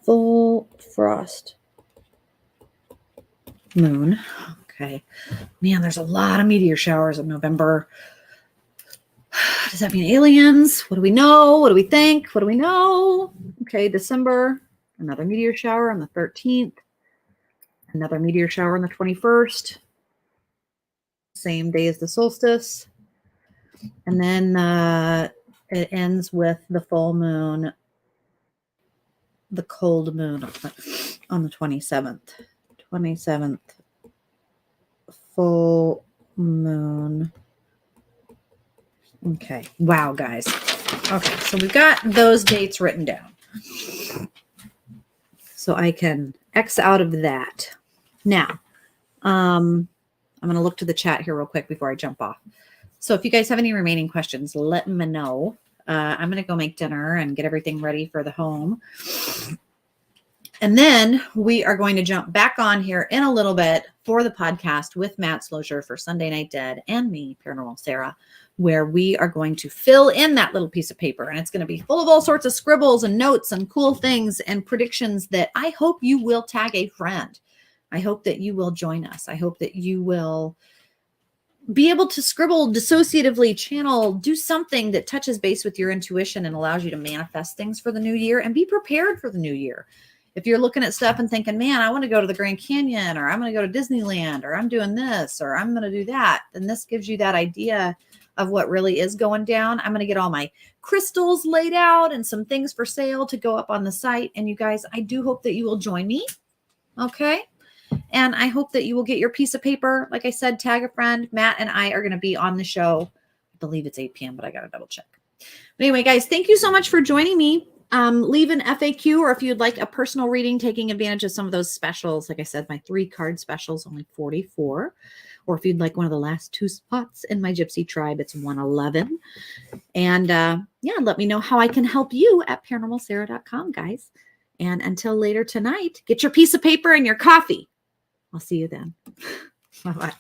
Full frost moon. Okay. Man, there's a lot of meteor showers in November. Does that mean aliens? What do we know? What do we think? What do we know? Okay, December, another meteor shower on the 13th. Another meteor shower on the 21st. Same day as the solstice. And then it ends with the full moon, the cold moon on the 27th. 27th, full moon. Okay. Wow, guys. Okay. So we've got those dates written down. So I can X out of that. Now, I'm going to look to the chat here real quick before I jump off. So if you guys have any remaining questions, let me know. I'm going to go make dinner and get everything ready for the home. And then we are going to jump back on here in a little bit for the podcast with Matt Slosher for Sunday Night Dead and me, Paranormal Sarah, where we are going to fill in that little piece of paper. And it's going to be full of all sorts of scribbles and notes and cool things and predictions that I hope you will tag a friend. I hope that you will join us. I hope that you will be able to scribble, dissociatively channel, do something that touches base with your intuition and allows you to manifest things for the new year and be prepared for the new year. If you're looking at stuff and thinking, man, I want to go to the Grand Canyon, or I'm going to go to Disneyland, or I'm doing this, or I'm going to do that, then this gives you that idea of what really is going down. I'm going to get all my crystals laid out and some things for sale to go up on the site. And you guys, I do hope that you will join me. Okay. And I hope that you will get your piece of paper. Like I said, tag a friend. Matt and I are going to be on the show. I believe it's 8 p.m., but I got to double check. But anyway, guys, thank you so much for joining me. Leave an FAQ, or if you'd like a personal reading, taking advantage of some of those specials. Like I said, my 3-card specials, only $44. Or if you'd like one of the last 2 spots in my Gypsy tribe, it's $111. And yeah, let me know how I can help you at paranormalsarah.com, guys. And until later tonight, get your piece of paper and your coffee. I'll see you then. Bye-bye.